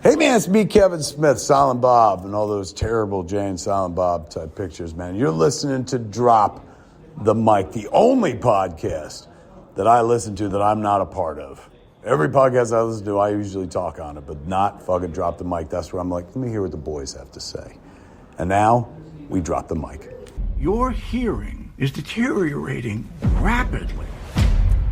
Hey man, it's me, Kevin Smith, Silent Bob, and all those terrible Jay and Silent Bob type pictures, man. You're listening to Drop the Mic, the only podcast that I listen to that I'm not a part of. Every podcast I listen to, I usually talk on it, but not fucking Drop the Mic. That's where I'm like, let me hear what the boys have to say. And now, we drop the mic. Your hearing is deteriorating rapidly.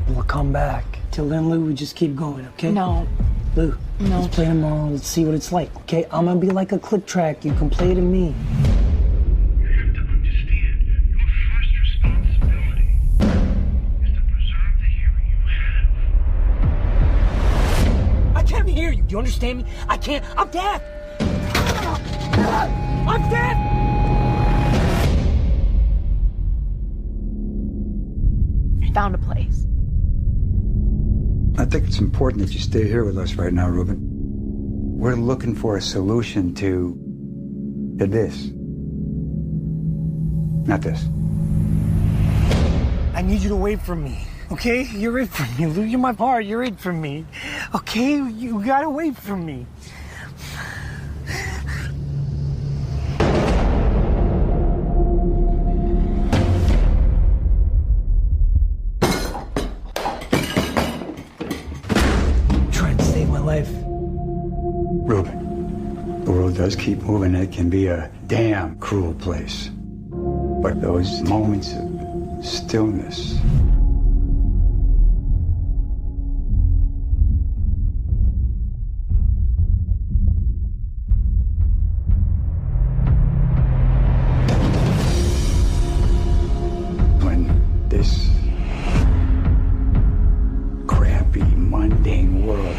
We'll come back. Till then, Lou, we just keep going, okay? No. Lou, no. Let's play tomorrow. Let's see what it's like, okay? I'm gonna be like a click track. You can play to me. You have to understand, your first responsibility is to preserve the hearing you have. I can't hear you. Do you understand me? I can't. I'm deaf. I'm deaf. I found a place. I think it's important that you stay here with us right now, Ruben. We're looking for a solution to this. Not this. I need you to wait for me, okay? You're it for me, Lou. You're my part. You're it for me, okay? You gotta wait for me. Life. Ruben, the world does keep moving. It can be a damn cruel place. But those moments of stillness, when this crappy, mundane world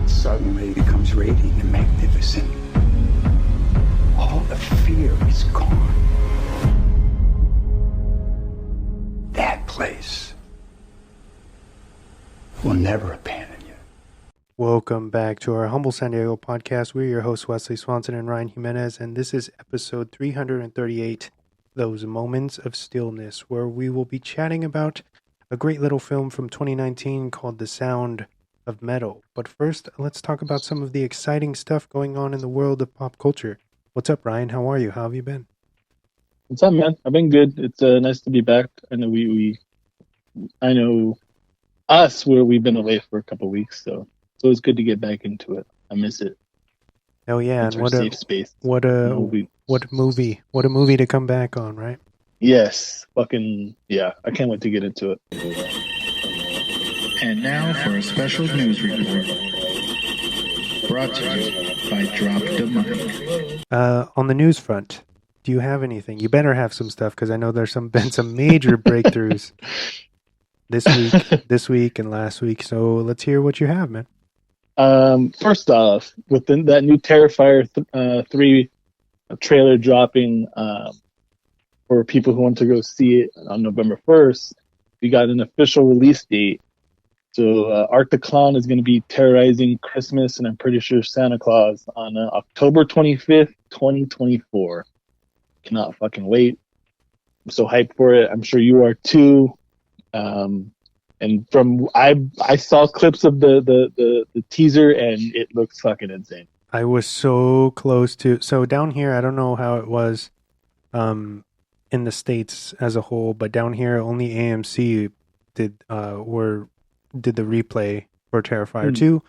suddenly becomes radiant and magnificent. All the fear is gone. That place will never abandon you. Welcome back to our Humble San Diego podcast. We're your hosts, Wesley Swanson and Ryan Jimenez, and this is episode 338, Those Moments of Stillness, where we will be chatting about a great little film from 2019 called The Sound of Metal. But first, let's talk about some of the exciting stuff going on in the world of pop culture. What's up, Ryan? How are you? How have you been? What's up, man? I've been good. It's nice to be back. I know I know us where we've been away for a couple of weeks, so it's good to get back into it. I miss it. Oh yeah, it's and our safe space. What a movie to come back on, right? Yes, fucking yeah. I can't wait to get into it. And now for a special news report. Brought to you by Drop the Mic. On the news front, do you have anything? You better have some stuff, because I know there's been some major breakthroughs this week and last week. So let's hear what you have, man. First off, within that new Terrifier 3 trailer dropping for people who want to go see it on November 1st, we got an official release date. So Art the Clown is going to be terrorizing Christmas, and I'm pretty sure Santa Claus on October 25th, 2024. Cannot fucking wait. I'm so hyped for it. I'm sure you are too. And from I saw clips of the teaser, and it looks fucking insane. I was so close to. So down here, I don't know how it was in the States as a whole, but down here, only AMC did the replay for Terrifier 2.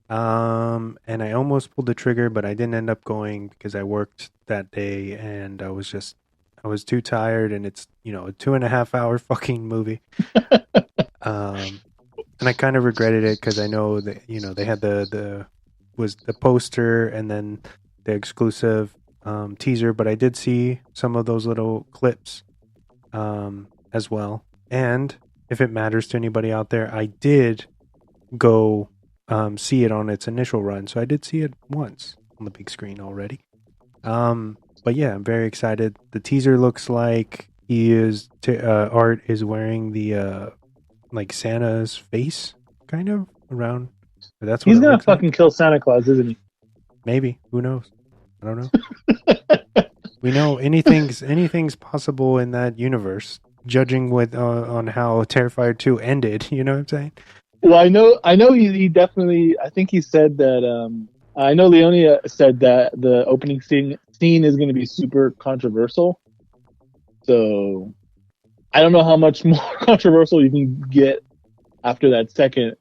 And I almost pulled the trigger, but I didn't end up going because I worked that day, and I was too tired, and it's, a 2.5 hour fucking movie. And I kind of regretted it because I know that, they had the poster and then the exclusive teaser, but I did see some of those little clips as well. And if it matters to anybody out there, I did go see it on its initial run. So I did see it once on the big screen already. But yeah, I'm very excited. The teaser looks like Art is wearing the like Santa's face kind of around. That's what he's gonna fucking kill Santa Claus, isn't he? Maybe. Who knows? I don't know. We know anything's possible in that universe, judging with on how Terrifier 2 ended. You know what I'm saying? Well, I know he definitely. I think he said that I know Leonia said that the opening scene is going to be super controversial. So I don't know how much more controversial you can get after that second.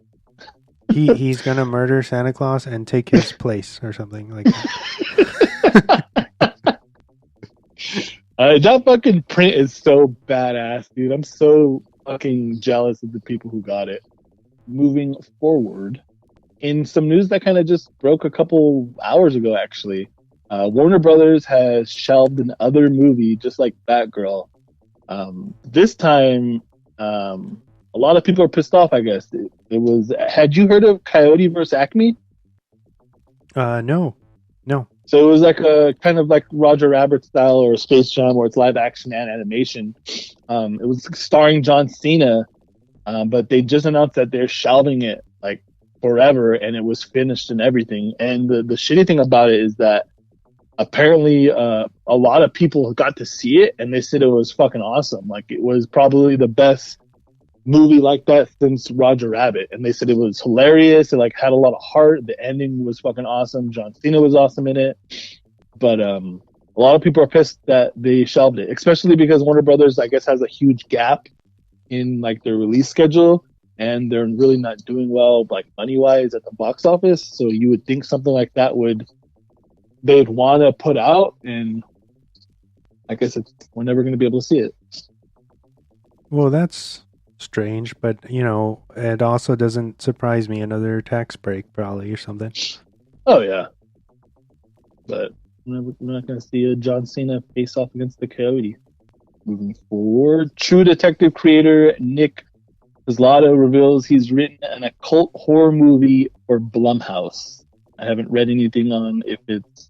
He's gonna murder Santa Claus and take his place or something like that. That fucking print is so badass, dude. I'm so fucking jealous of the people who got it. Moving forward, in some news that kind of just broke a couple hours ago, actually, Warner Brothers has shelved another movie just like Batgirl. This time, a lot of people are pissed off, I guess. It was. Had you heard of Coyote vs. Acme? No. So it was like a kind of like Roger Rabbit style or Space Jam, where it's live action and animation. It was starring John Cena, but they just announced that they're shelving it like forever, and it was finished and everything. And the shitty thing about it is that apparently a lot of people got to see it, and they said it was fucking awesome. Like it was probably the best movie like that since Roger Rabbit, and they said it was hilarious. It like had a lot of heart. The ending was fucking awesome. John Cena was awesome in it, but a lot of people are pissed that they shelved it, especially because Warner Brothers, I guess, has a huge gap in like their release schedule, and they're really not doing well like money wise at the box office. So you would think something like that they'd want to put out, and I guess we're never going to be able to see it. Well, that's strange, but it also doesn't surprise me. Another tax break, probably, or something. Oh yeah, but we're not going to see a John Cena face off against the Coyote. Moving forward, True Detective creator Nick Pizzolatto reveals he's written an occult horror movie for Blumhouse. I haven't read anything on if it's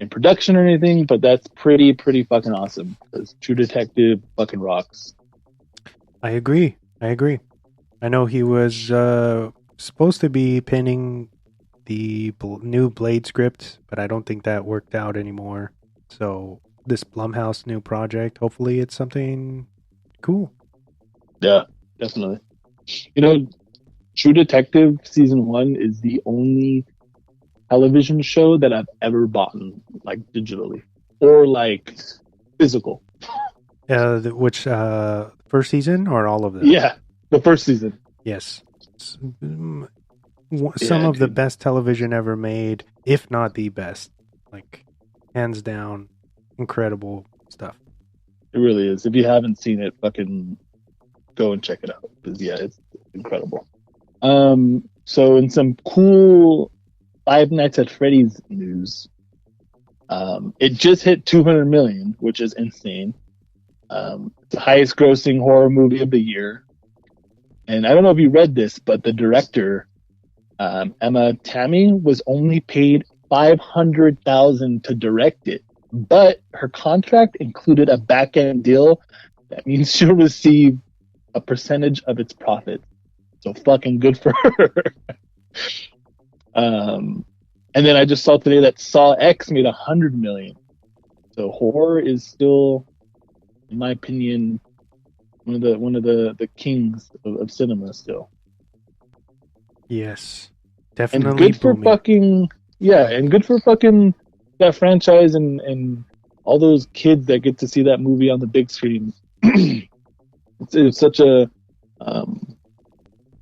in production or anything, but that's pretty fucking awesome because True Detective fucking rocks. I agree. I know he was supposed to be penning the new Blade script, but I don't think that worked out anymore. So this Blumhouse new project, hopefully it's something cool. Yeah, definitely. True Detective season 1 is the only television show that I've ever bought, like digitally or like physical. Which first season or all of them? Yeah, the first season. Yes. Some of the best television ever made, if not the best. Like, hands down, incredible stuff. It really is. If you haven't seen it, fucking go and check it out. Because, yeah, it's incredible. So in some cool Five Nights at Freddy's news, it just hit 200 million, which is insane. It's the highest grossing horror movie of the year. And I don't know if you read this, but the director, Emma Tammy, was only paid $500,000 to direct it. But her contract included a back-end deal. That means she'll receive a percentage of its profit. So fucking good for her. And then I just saw today that Saw X made 100 million. So horror is still, in my opinion, one of the kings of cinema still. Yes, definitely. And good for fucking and good for fucking that franchise and all those kids that get to see that movie on the big screen. It's such a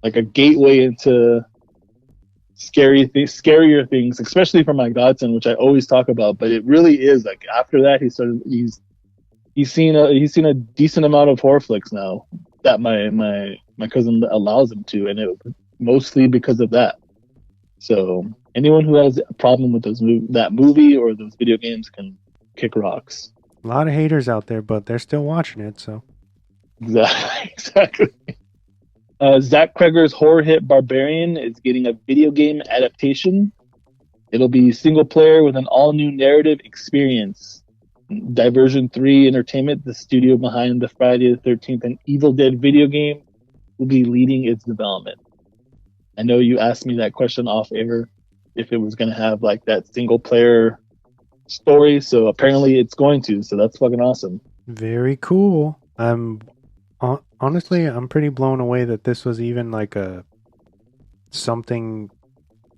like a gateway into scarier things, especially for my godson, which I always talk about. But it really is like after that he's seen a decent amount of horror flicks now that my cousin allows him to, and it mostly because of that. So anyone who has a problem with that movie or those video games can kick rocks. A lot of haters out there, but they're still watching it. So exactly. Zach Kreger's horror hit Barbarian is getting a video game adaptation. It'll be single player with an all new narrative experience. Diversion 3 Entertainment, the studio behind the Friday the 13th and Evil Dead video game, will be leading its development. I know you asked me that question off air if it was going to have like that single player story, so apparently it's going to, so that's fucking awesome. Very cool. Honestly, I'm pretty blown away that this was even like something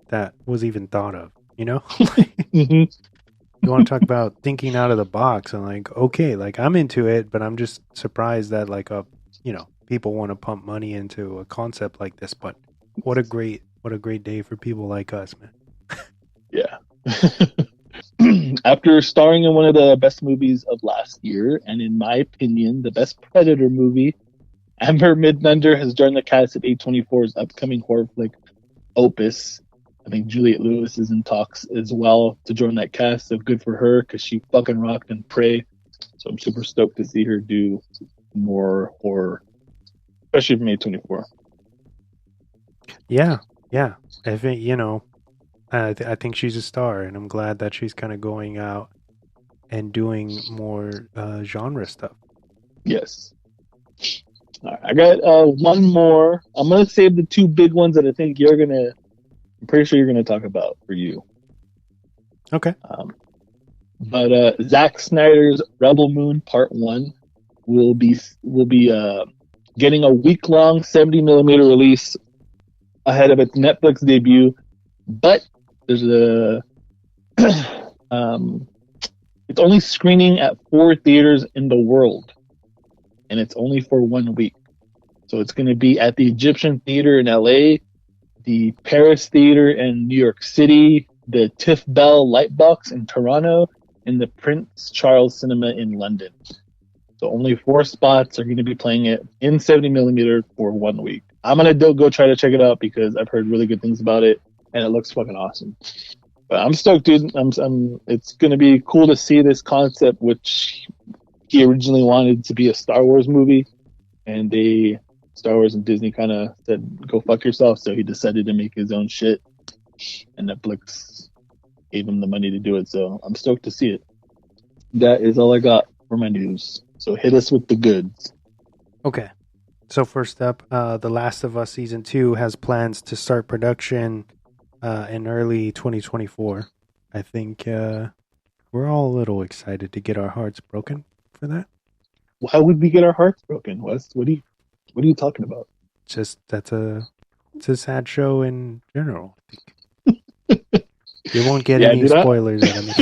that was even thought of. You know, Hmm. you want to talk about thinking out of the box, and like, okay, like I'm into it, but I'm just surprised that like people want to pump money into a concept like this. But what a great day for people like us, man. Yeah. After starring in one of the best movies of last year, and in my opinion, the best Predator movie, Amber Midthunder has joined the cast of A24's upcoming horror flick Opus. I think Juliette Lewis is in talks as well to join that cast, so good for her because she fucking rocked in Prey. So I'm super stoked to see her do more horror, especially from A24. Yeah. If it, I think she's a star, and I'm glad that she's kind of going out and doing more genre stuff. Yes. All right, I got one more. I'm gonna save the two big ones that I think I'm pretty sure you're gonna talk about for you. Okay. But Zack Snyder's Rebel Moon Part 1 will be getting a week-long 70mm release ahead of its Netflix debut. But there's it's only screening at 4 theaters in the world, and it's only for 1 week. So it's going to be at the Egyptian Theater in LA, the Paris Theater in New York City, the Tiff Bell Lightbox in Toronto, and the Prince Charles Cinema in London. So only 4 spots are going to be playing it in 70mm for 1 week. I'm going to go try to check it out because I've heard really good things about it, and it looks fucking awesome. But I'm stoked, dude. It's going to be cool to see this concept, which he originally wanted to be a Star Wars movie, and Star Wars and Disney kind of said, go fuck yourself, so he decided to make his own shit, and Netflix gave him the money to do it, so I'm stoked to see it. That is all I got for my news. So hit us with the goods. Okay. So first up, The Last of Us Season 2 has plans to start production in early 2024. I think we're all a little excited to get our hearts broken for that. Why would we get our hearts broken, Wes? What are you talking about? Just it's a sad show in general, I think. You won't get any spoilers out of me.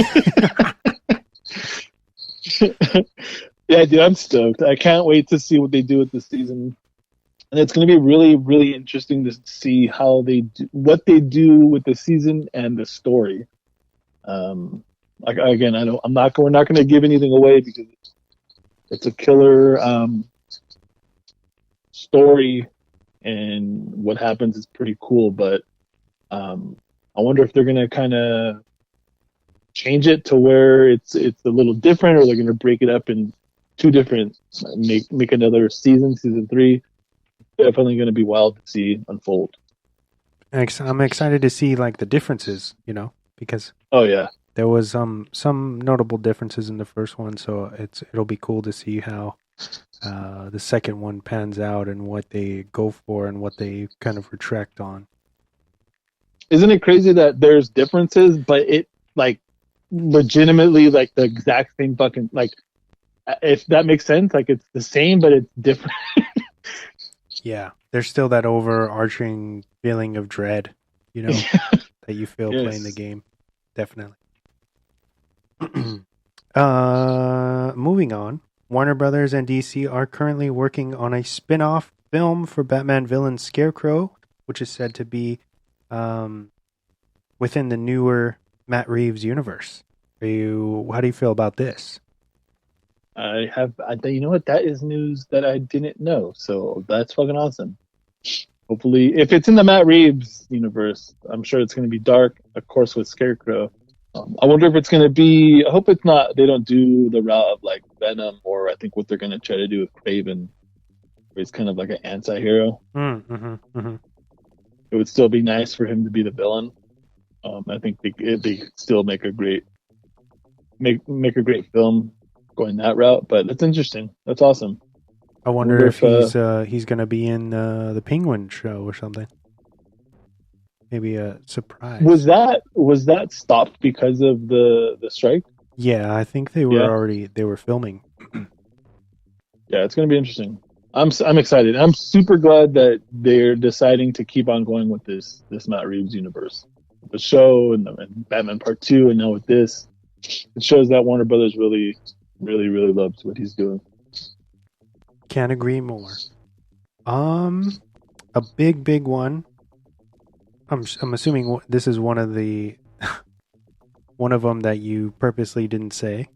Yeah, dude, I'm stoked. I can't wait to see what they do with this season. And it's going to be really, really interesting to see what they do with the season and the story. Like again, we're not going to give anything away because it's a killer story, and what happens is pretty cool. But I wonder if they're going to kind of change it to where it's a little different, or they're going to break it up in 2 different, make another season 3. Definitely going to be wild to see unfold. I'm excited to see like the differences, because there was some notable differences in the first one, so it'll be cool to see how the second one pans out and what they go for and what they kind of retract on. Isn't it crazy that there's differences, but it like legitimately like the exact same fucking, like, if that makes sense, like it's the same but it's different. Yeah, there's still that overarching feeling of dread, that you feel playing the game. Definitely. Moving on. Warner Brothers and DC are currently working on a spin-off film for Batman villain Scarecrow, which is said to be within the newer Matt Reeves universe. How do you feel about this? You know what? That is news that I didn't know. So that's fucking awesome. Hopefully, if it's in the Matt Reeves universe, I'm sure it's going to be dark, of course, with Scarecrow. I wonder if it's going to be, I hope it's not, they don't do the route of like Venom, or I think what they're going to try to do with Craven, where he's kind of like an anti-hero. It would still be nice for him to be the villain. I think they could still make a great film going that route, but that's interesting. That's awesome. I wonder if he's going to be in the Penguin show or something. Maybe a surprise. Was that stopped because of the strike? Yeah, I think they were filming. Yeah, it's going to be interesting. I'm excited. I'm super glad that they're deciding to keep on going with this Matt Reeves universe. the show and Batman Part 2, and now with this, it shows that Warner Brothers really, really, really loves what he's doing. Can't agree more. A big one. I'm assuming this is one of the one of them that you purposely didn't say,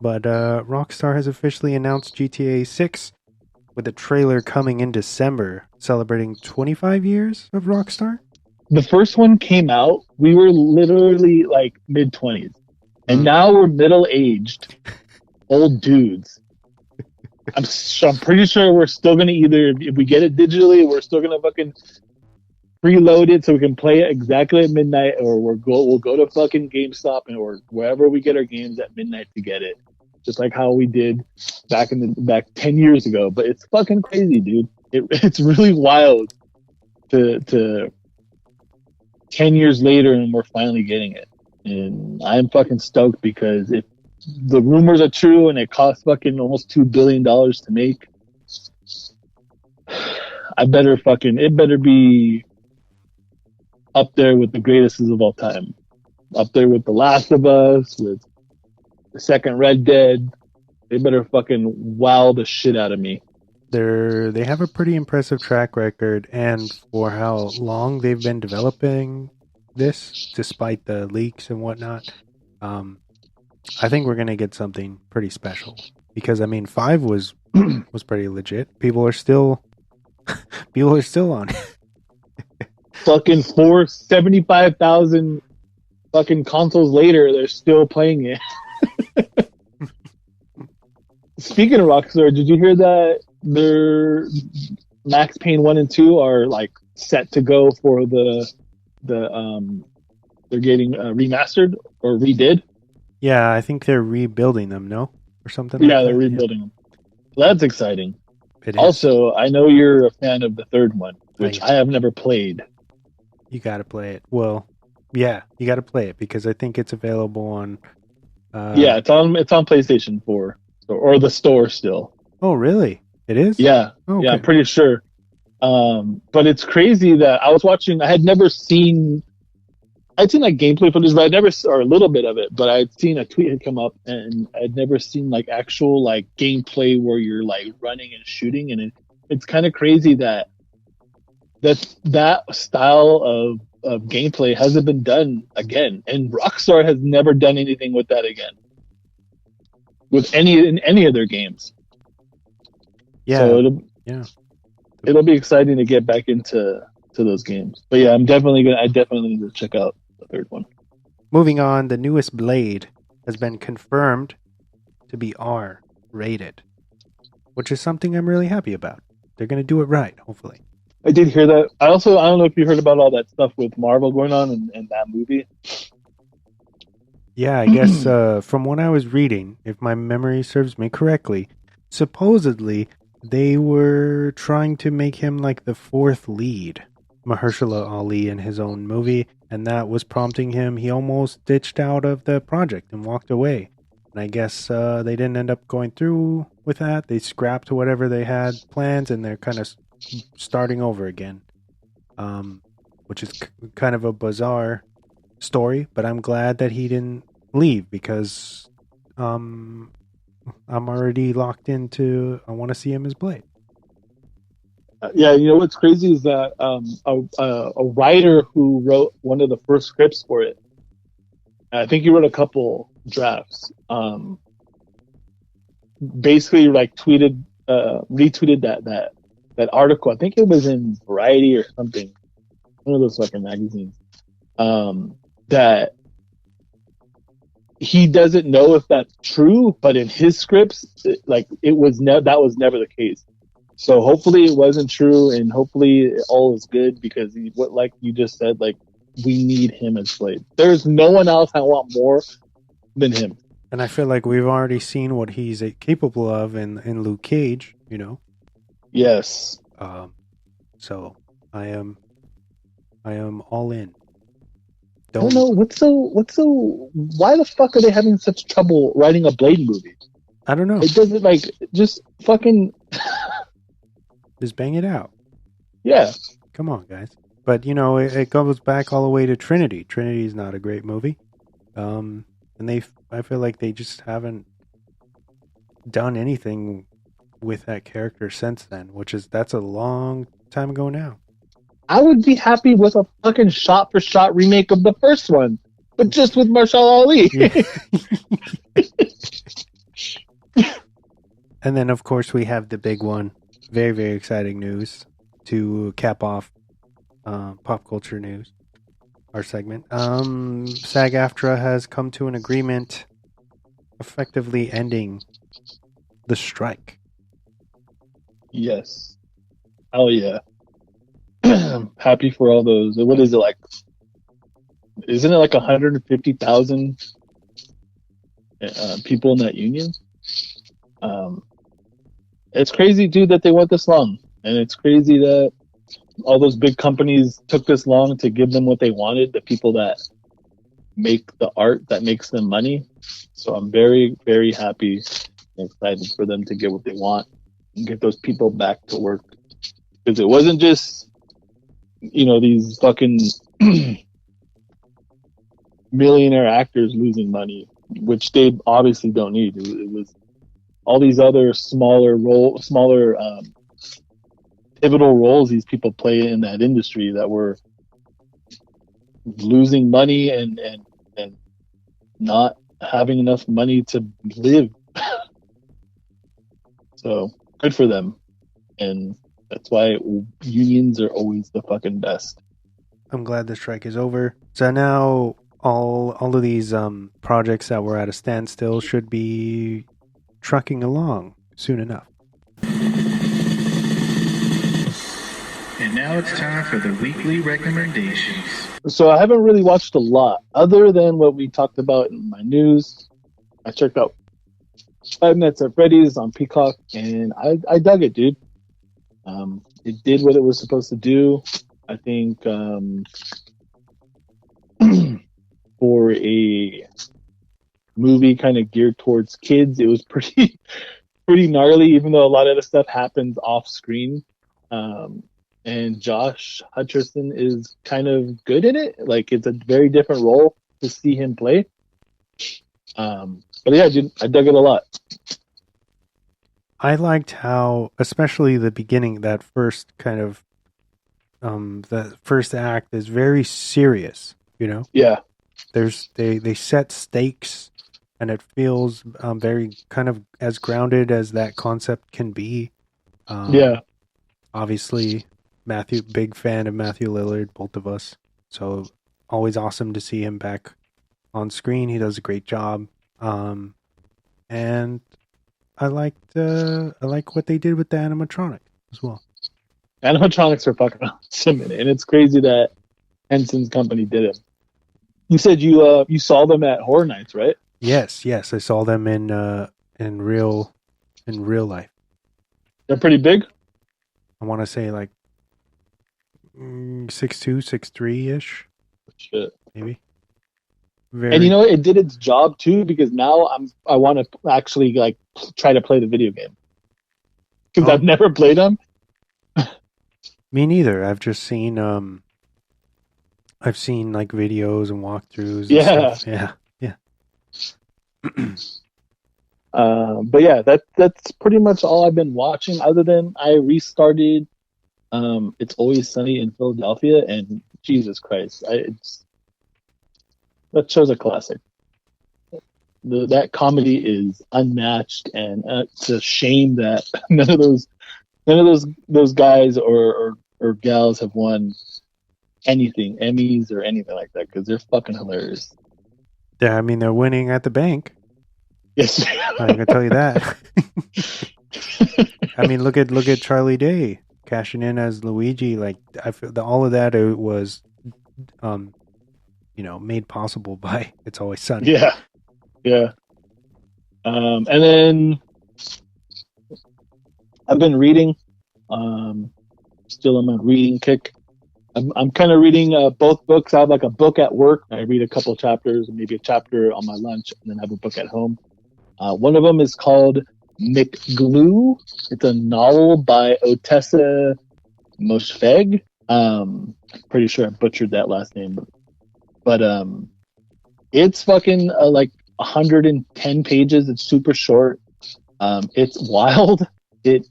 but Rockstar has officially announced GTA 6 with a trailer coming in December, celebrating 25 years of Rockstar. The first one came out, we were literally like mid-20s, and now we're middle-aged, old dudes. I'm pretty sure we're still gonna if we get it digitally, we're still gonna fucking preload it so we can play it exactly at midnight, or we'll go to fucking GameStop or wherever we get our games at midnight to get it, just like how we did back 10 years ago. But it's fucking crazy, dude. It's really wild to 10 years later and we're finally getting it, and I'm fucking stoked because if the rumors are true and it costs fucking almost $2 billion to make, it better be up there with the greatest of all time. Up there with The Last of Us, with the second Red Dead. They better fucking wow the shit out of me. They have a pretty impressive track record, and for how long they've been developing this, despite the leaks and whatnot, I think we're gonna get something pretty special. Because 5 was pretty legit. People are still on it. Fucking 475,000 fucking consoles later, they're still playing it. Speaking of Rockstar, did you hear that their Max Payne 1 and 2 are like set to go for they're getting remastered or redid? Yeah, I think they're rebuilding them, no? Or something Yeah, like they're that? rebuilding them. Well, that's exciting. It is. Also, I know you're a fan of the third one, which I have never played. You gotta play it. Well, yeah, you gotta play it because I think it's available on... yeah, it's on PlayStation 4. Or the store still. Oh, really? It is? Yeah. Oh, okay. Yeah, I'm pretty sure. But it's crazy that I was watching... I'd seen like gameplay footage, but or a little bit of it, but I'd seen a tweet had come up, and I'd never seen like actual like gameplay where you're like running and shooting, and it's kind of crazy that style of gameplay hasn't been done again, and Rockstar has never done anything with that again, in any of their games. Yeah. So it'll be exciting to get back into those games. But yeah, I definitely need to check out the third one. Moving on, the newest Blade has been confirmed to be R-rated, which is something I'm really happy about. They're going to do it right, hopefully. I did hear that. I don't know if you heard about all that stuff with Marvel going on in that movie. Yeah, I guess from what I was reading, if my memory serves me correctly, supposedly they were trying to make him like the fourth lead, Mahershala Ali, in his own movie, and that was prompting him. He almost ditched out of the project and walked away. And I guess they didn't end up going through with that. They scrapped whatever they had plans, and they're kind of starting over again, which is kind of a bizarre story. But I'm glad that he didn't leave because I'm already locked into. I want to see him as Blade. Yeah, you know what's crazy is that a writer who wrote one of the first scripts for it, I think he wrote a couple drafts, basically like retweeted that article. I think it was in Variety or something, one of those fucking magazines, that he doesn't know if that's true, but in his scripts, that was never the case. So hopefully it wasn't true, and hopefully all is good, because like you just said, like, we need him as Blade. There's no one else I want more than him. And I feel like we've already seen what he's capable of in Luke Cage, you know? Yes. So I am all in. I don't know what's so why the fuck are they having such trouble writing a Blade movie? I don't know. It doesn't just fucking just bang it out. Yeah. Come on, guys. But it goes back all the way to Trinity. Trinity's not a great movie, and I feel like they just haven't done anything with that character since then. That's a long time ago now. I would be happy with a fucking shot-for-shot remake of the first one, but just with Marshall Ali. Yeah. And then, of course, we have the big one. Very, very exciting news to cap off pop culture news, our segment. SAG-AFTRA has come to an agreement effectively ending the strike. Yes. Hell yeah. Happy for all those. What is it like? Isn't it like 150,000 people in that union? It's crazy, dude, that they went this long. And it's crazy that all those big companies took this long to give them what they wanted, the people that make the art that makes them money. So I'm very, very happy and excited for them to get what they want and get those people back to work. Because it wasn't just, these fucking millionaire actors losing money, which they obviously don't need. It was all these other smaller pivotal roles these people play in that industry that were losing money and not having enough money to live. So good for them. And that's why unions are always the fucking best. I'm glad the strike is over. So now all of these projects that were at a standstill should be trucking along soon enough. And now it's time for the weekly recommendations. So I haven't really watched a lot other than what we talked about in my news. I checked out 5 Nights at Freddy's on Peacock, and I dug it, dude. It did what it was supposed to do. I think for a movie kind of geared towards kids, it was pretty gnarly, even though a lot of the stuff happens off screen. And Josh Hutcherson is kind of good in it. Like, it's a very different role to see him play. But yeah, dude, I dug it a lot. I liked how, especially the beginning, that first kind of, the first act is very serious, Yeah. They set stakes, and it feels very kind of as grounded as that concept can be. Yeah. Obviously, big fan of Matthew Lillard, both of us. So always awesome to see him back on screen. He does a great job. And I like what they did with the animatronic as well. Animatronics are fucking awesome, and it's crazy that Henson's company did it. You said you saw them at Horror Nights, right? Yes, I saw them in real life. They're pretty big. I want to say like 6'2", 6'3" ish. Shit. Maybe. And it did its job too, because now I want to actually like try to play the video game because I've never played them. Me neither. I've just seen I've seen like videos and walkthroughs. And stuff. Yeah. But yeah, that's pretty much all I've been watching. Other than I restarted, It's Always Sunny in Philadelphia, and Jesus Christ, that show's a classic. That comedy is unmatched, and it's a shame that none of those guys or gals have won anything, Emmys or anything like that, because they're fucking hilarious. Yeah, I mean they're winning at the bank. Yes, I can tell you that. I mean, look at Charlie Day cashing in as Luigi. Like, I feel that all of that was, made possible by It's Always Sunny. Yeah. And then I've been reading. Still on my reading kick. I'm kind of reading both books. I have like a book at work. I read a couple chapters, maybe a chapter on my lunch, and then I have a book at home. One of them is called It's a novel by Otessa Moshfegh. I Pretty sure I butchered that last name, but it's fucking like 110 pages. It's super short. It's wild. It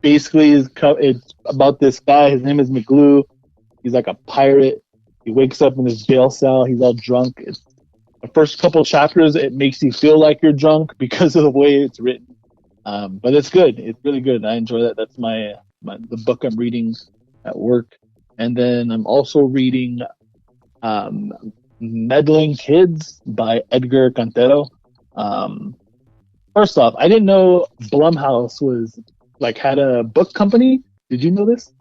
basically it's about this guy. His name is McGlue. He's like a pirate. He wakes up in his jail cell. He's all drunk. It's the first couple chapters. It makes you feel like you're drunk because of the way it's written. But it's good. It's really good. I enjoy that. That's the book I'm reading at work. And then I'm also reading Meddling Kids by Edgar Cantero. First off, I didn't know Blumhouse had a book company. Did you know this?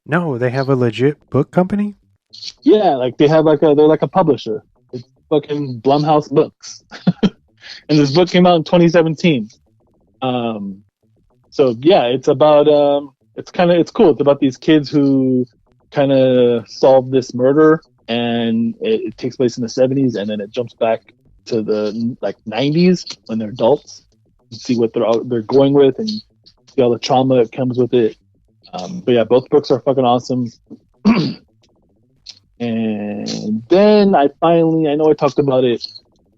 No, they have a legit book company? Yeah, like they're like a publisher. It's fucking Blumhouse Books. And this book came out in 2017. So yeah, it's about it's cool. It's about these kids who kind of solve this murder, and it takes place in the 70s, and then it jumps back to the 90s when they're adults and see what they're going with and see all the trauma that comes with it. But yeah, both books are fucking awesome. And then I know I talked about it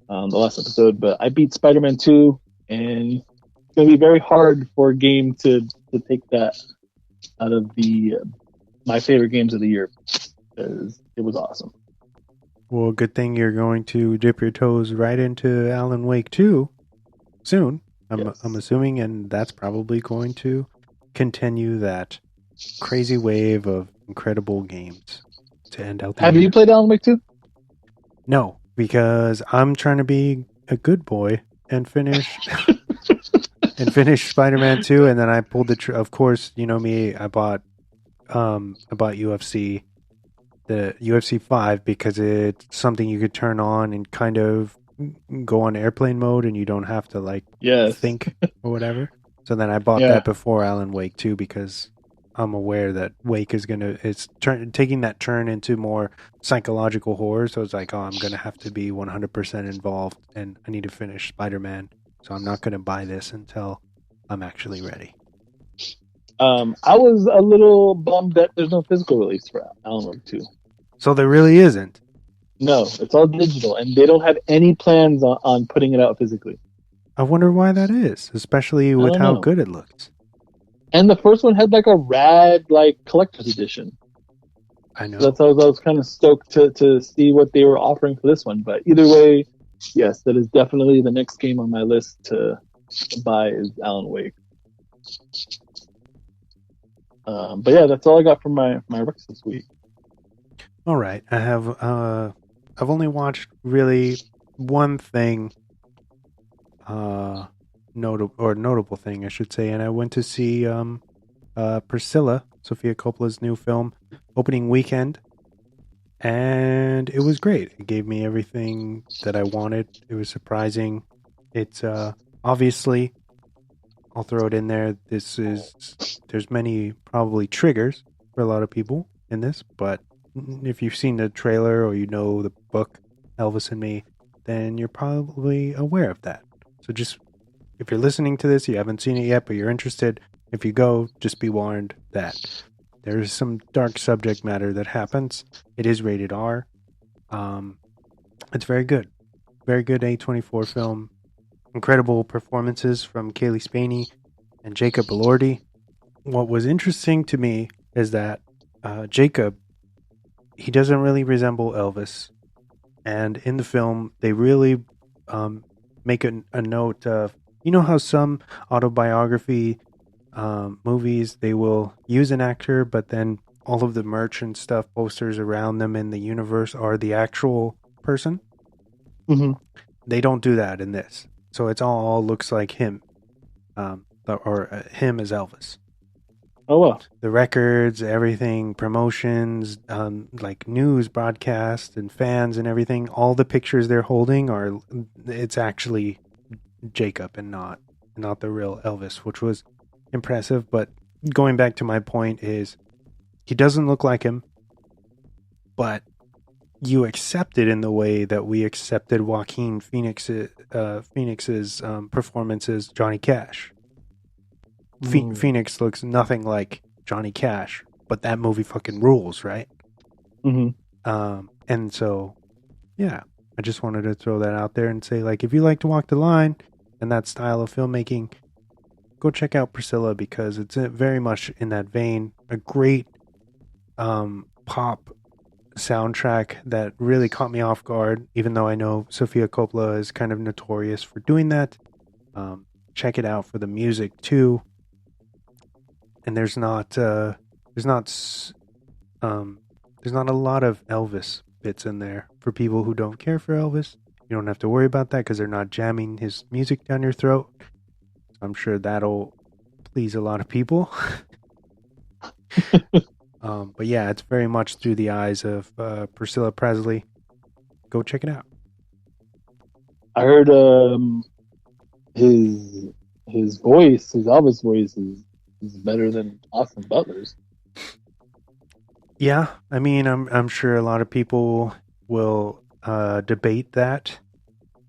the last episode, but I beat Spider-Man 2, and it's going to be very hard for a game to take that out of my favorite games of the year, because it was awesome. Well, good thing you're going to dip your toes right into Alan Wake 2 soon, I'm assuming, and that's probably going to continue that crazy wave of incredible games to end out the Have year. you played Alan Wake 2? No, because I'm trying to be a good boy and finish Spider-Man 2, and then I pulled of course, you know me, I bought UFC, the UFC 5, because it's something you could turn on and kind of go on airplane mode, and you don't have to think or whatever. So then I bought that before Alan Wake 2, because I'm aware that Wake is taking that turn into more psychological horror. So it's like, I'm going to have to be 100% involved, and I need to finish Spider-Man. So I'm not going to buy this until I'm actually ready. I was a little bummed that there's no physical release for Alan Wake 2. So there really isn't? No, it's all digital, and they don't have any plans on putting it out physically. I wonder why that is, especially with how good it looks. And the first one had a rad collector's edition. I know. So that's how I was kind of stoked to see what they were offering for this one. But either way, yes, that is definitely the next game on my list to buy is Alan Wake. But yeah, that's all I got from my Rex this week. All right, I have I've only watched really one thing, notable thing, I should say, and I went to see Priscilla, Sofia Coppola's new film, opening weekend, and it was great. It gave me everything that I wanted. It was surprising. It's obviously, I'll throw it in there, there's many probably triggers for a lot of people in this, but if you've seen the trailer or you know the book Elvis and Me, then you're probably aware of that. So just, if you're listening to this, you haven't seen it yet, but you're interested, if you go, just be warned that there's some dark subject matter that happens. It is rated R. It's very good. Very good A24 film. Incredible performances from Kaylee Spaney and Jacob Elordi. What was interesting to me is that Jacob, he doesn't really resemble Elvis. And in the film, they really make a note of, you know how some autobiography movies, they will use an actor, but then all of the merch and stuff, posters around them in the universe are the actual person? Mm-hmm. They don't do that in this. So it's all looks like him, or him as Elvis. Oh, wow. The records, everything, promotions, like news broadcasts and fans and everything, all the pictures they're holding it's actually Jacob and not the real Elvis, which was impressive. But going back to my point is, he doesn't look like him, but you accept it in the way that we accepted Joaquin Phoenix's performance as Johnny Cash. Phoenix looks nothing like Johnny Cash but that movie fucking rules, right? Mm-hmm. And so, yeah, I just wanted to throw that out there and say, like, if you like to walk the line and that style of filmmaking, go check out Priscilla, because it's very much in that vein. A great pop soundtrack that really caught me off guard, even though I know Sofia Coppola is kind of notorious for doing that. Check it out for the music too. And there's not a lot of Elvis bits in there for people who don't care for Elvis. You don't have to worry about that because they're not jamming his music down your throat. I'm sure that'll please a lot of people. But yeah, it's very much through the eyes of Priscilla Presley. Go check it out. I heard his voice, his Elvis voice, is better than Austin Butler's. Yeah, I mean, I'm sure a lot of people will debate that.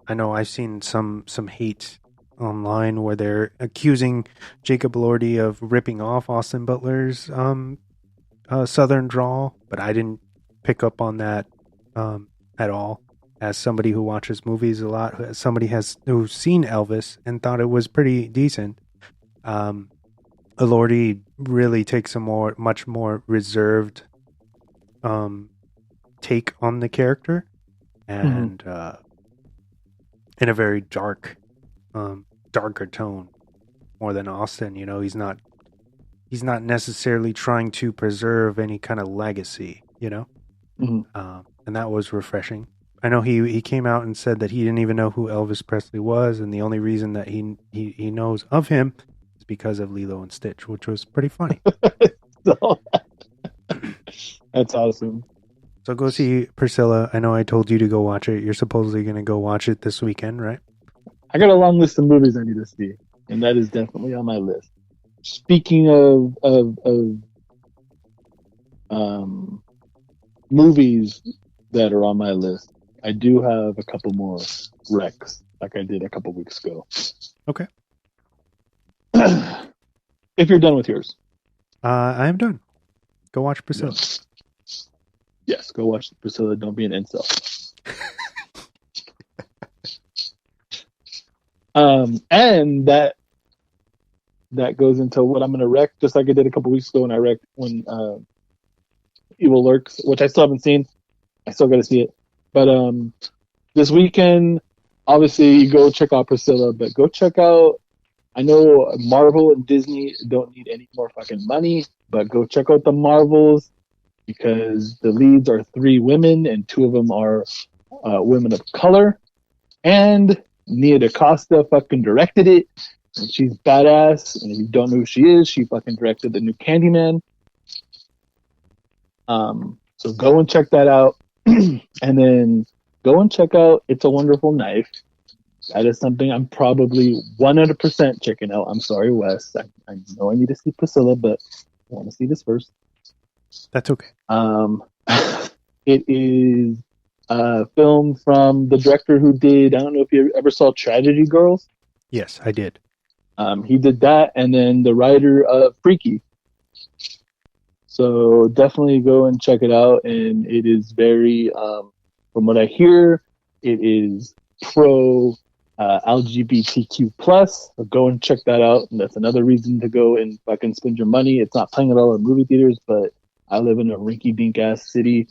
I know I've seen some hate online where they're accusing Jacob Elordi of ripping off Austin Butler's Southern drawl, but I didn't pick up on that at all. As somebody who watches movies a lot, as somebody who's seen Elvis and thought it was pretty decent, Elordi really takes a much more reserved take on the character, and in a very darker tone, more than Austin. You know, he's not necessarily trying to preserve any kind of legacy, you know? And that was refreshing. I know he came out and said that he didn't even know who Elvis Presley was, and the only reason that he knows of him is because of Lilo and Stitch, which was pretty funny. That's awesome. So go see Priscilla. I know I told you to go watch it. You're supposedly going to go watch it this weekend, right? I got a long list of movies I need to see, and that is definitely on my list. Speaking of movies that are on my list, I do have a couple more recs, like I did a couple weeks ago. Okay. If you're done with yours. I am done. Go watch Priscilla. Yes, go watch Priscilla. Don't be an incel. And that goes into what I'm going to rec, just like I did a couple weeks ago when Evil Lurks, which I still haven't seen. I still got to see it. But this weekend, obviously, you go check out Priscilla, but go check out, I know Marvel and Disney don't need any more fucking money, but go check out the Marvels, because the leads are 3 women, and 2 of them are women of color. And Nia DaCosta fucking directed it, and she's badass. And if you don't know who she is, she fucking directed the new Candyman. So go and check that out. And then go and check out It's a Wonderful Knife. That is something I'm probably 100% checking out. I'm sorry, Wes. I know I need to see Priscilla, but I want to see this first. That's okay. It is a film from the director who did, I don't know if you ever saw Tragedy Girls. Yes, I did. He did that, and then the writer of Freaky. So definitely go and check it out. And it is very, from what I hear, it is pro LGBTQ plus. So go and check that out. And that's another reason to go and fucking spend your money. It's not playing at all in movie theaters, but I live in a rinky-dink ass city,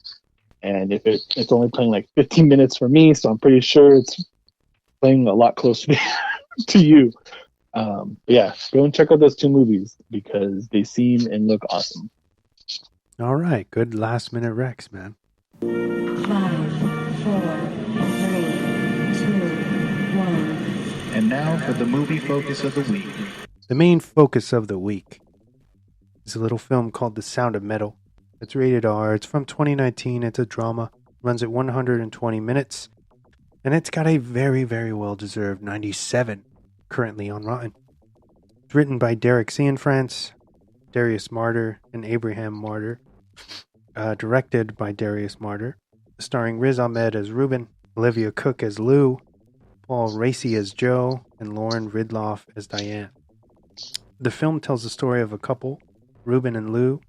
and if it's only playing like 15 minutes for me, so I'm pretty sure it's playing a lot closer to you. Yeah, go and check out those 2 movies because they seem and look awesome. All right, good last minute Rex, man. 5, 4, 3, 2, 1. And now for the movie focus of the week. The main focus of the week is a little film called The Sound of Metal. It's rated R. It's from 2019. It's a drama. Runs at 120 minutes. And it's got a very, very well-deserved 97 currently on Rotten. It's written by Derek Cianfrance, Darius Martyr, and Abraham Martyr. Directed by Darius Martyr. Starring Riz Ahmed as Ruben, Olivia Cook as Lou, Paul Raci as Joe, and Lauren Ridloff as Diane. The film tells the story of a couple, Ruben and Lou,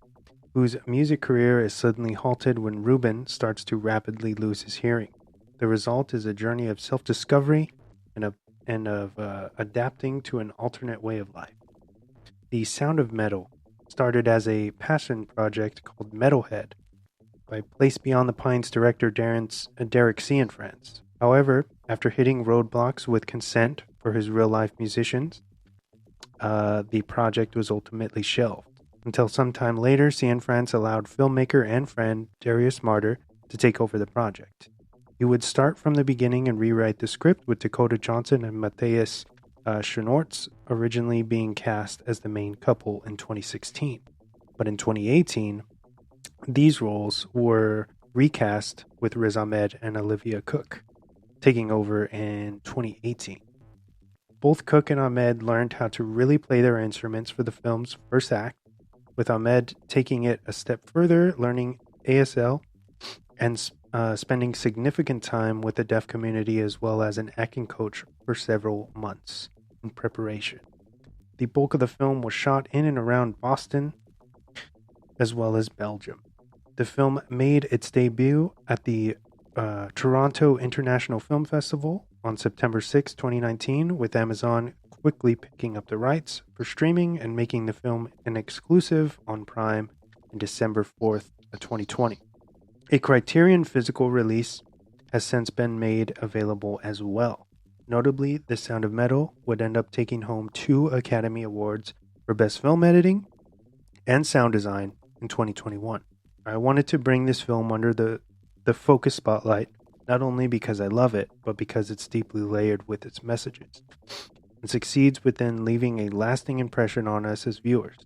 whose music career is suddenly halted when Ruben starts to rapidly lose his hearing. The result is a journey of self-discovery and of adapting to an alternate way of life. The Sound of Metal started as a passion project called Metalhead by Place Beyond the Pines director Derek Cianfrance. However, after hitting roadblocks with consent for his real-life musicians, the project was ultimately shelved. Until some time later, Cianfrance allowed filmmaker and friend Darius Marder to take over the project. He would start from the beginning and rewrite the script, with Dakota Johnson and Matthias Schoenaerts originally being cast as the main couple in 2016. But in 2018, these roles were recast with Riz Ahmed and Olivia Cook, taking over in 2018. Both Cook and Ahmed learned how to really play their instruments for the film's first act, with Ahmed taking it a step further, learning ASL and spending significant time with the deaf community as well as an acting coach for several months in preparation. The bulk of the film was shot in and around Boston as well as Belgium. The film made its debut at the Toronto International Film Festival on September 6, 2019, with Amazon quickly picking up the rights for streaming and making the film an exclusive on Prime in December 4th, 2020. A Criterion physical release has since been made available as well. Notably, The Sound of Metal would end up taking home 2 Academy Awards for Best Film Editing and Sound Design in 2021. I wanted to bring this film under the focus spotlight, not only because I love it, but because it's deeply layered with its messages, and succeeds within leaving a lasting impression on us as viewers.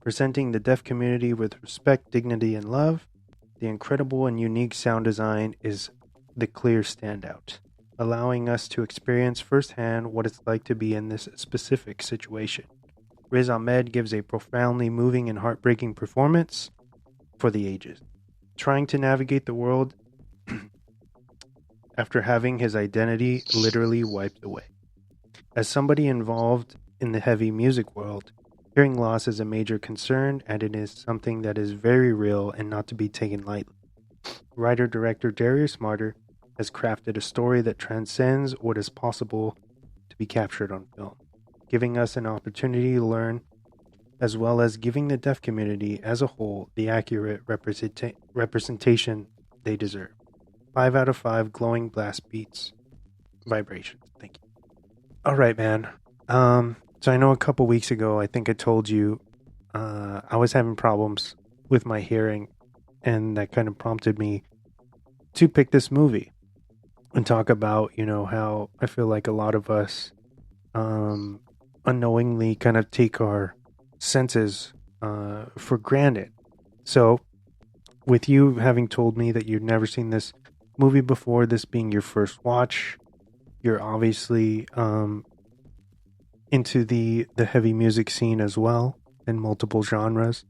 Presenting the deaf community with respect, dignity, and love, the incredible and unique sound design is the clear standout, allowing us to experience firsthand what it's like to be in this specific situation. Riz Ahmed gives a profoundly moving and heartbreaking performance for the ages, trying to navigate the world after having his identity literally wiped away. As somebody involved in the heavy music world, hearing loss is a major concern, and it is something that is very real and not to be taken lightly. Writer-director Darius Marder has crafted a story that transcends what is possible to be captured on film, giving us an opportunity to learn, as well as giving the deaf community as a whole the accurate representation they deserve. 5 out of 5 glowing blast beats. Vibrations. Thank you. All right, man. So I know a couple weeks ago, I think I told you I was having problems with my hearing, and that kind of prompted me to pick this movie and talk about, how I feel like a lot of us unknowingly kind of take our senses for granted. So with you having told me that you'd never seen this movie before, this being your first watch, you're obviously into the heavy music scene as well in multiple genres.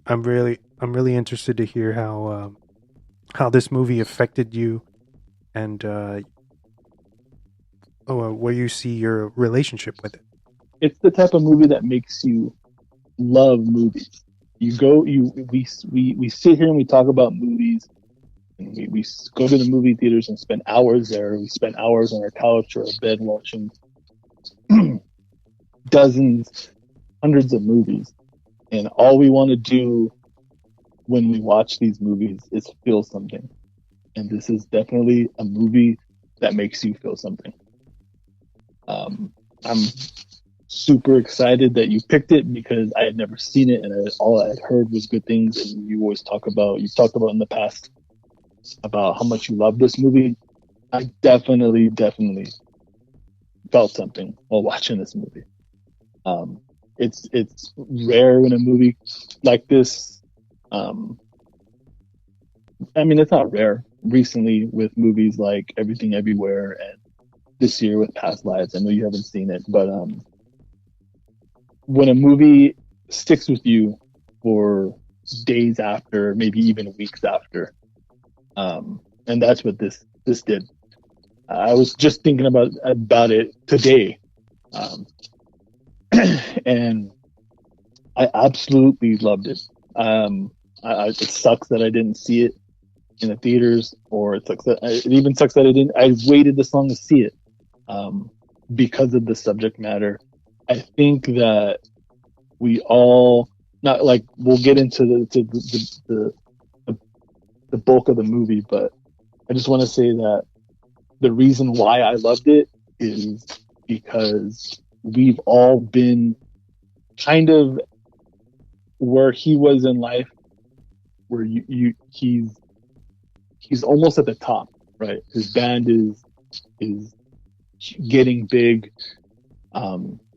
I'm really interested to hear how this movie affected you and where you see your relationship with it. It's the type of movie that makes you love movies. We sit here and we talk about movies, and we go to the movie theaters and spend hours there. We spend hours on our couch or our bed watching dozens, hundreds of movies. And all we want to do when we watch these movies is feel something. And this is definitely a movie that makes you feel something. I'm super excited that you picked it because I had never seen it, and all I had heard was good things. And you've talked about in the past about how much you love this movie. I definitely felt something while watching this movie. It's rare when a movie like this. It's not rare recently with movies like Everything Everywhere and this year with Past Lives. I know you haven't seen it, but when a movie sticks with you for days after, maybe even weeks after, and that's what this did. I was just thinking about it today, and I absolutely loved it. It sucks that I didn't see it in the theaters, or it even sucks that I waited this long to see it, because of the subject matter. I think that we all, not like, we'll get into the bulk of the movie, but I just want to say that the reason why I loved it is because we've all been kind of where he was in life, where he's almost at the top, right? His band is getting big.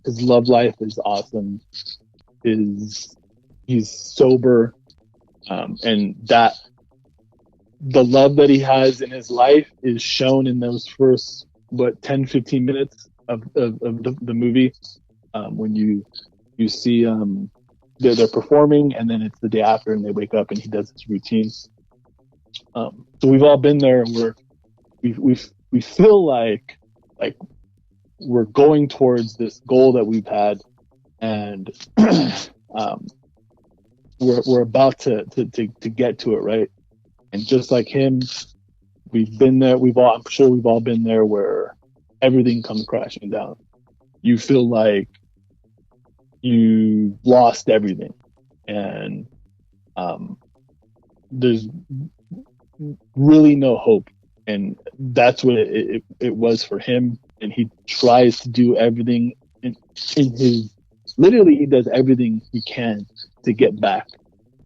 His love life is awesome. He's sober, and that the love that he has in his life is shown in those first 10-15 minutes of the movie, when you see they're performing, and then it's the day after and they wake up and he does his routine. So we've all been there, and we feel like we're going towards this goal that we've had, and we're about to get to it, right? And just like him, we've been there. I'm sure we've all been there, where everything comes crashing down. You feel like you lost everything, and there's really no hope. And that's what it was for him. And he tries to do everything in his, literally he does everything he can to get back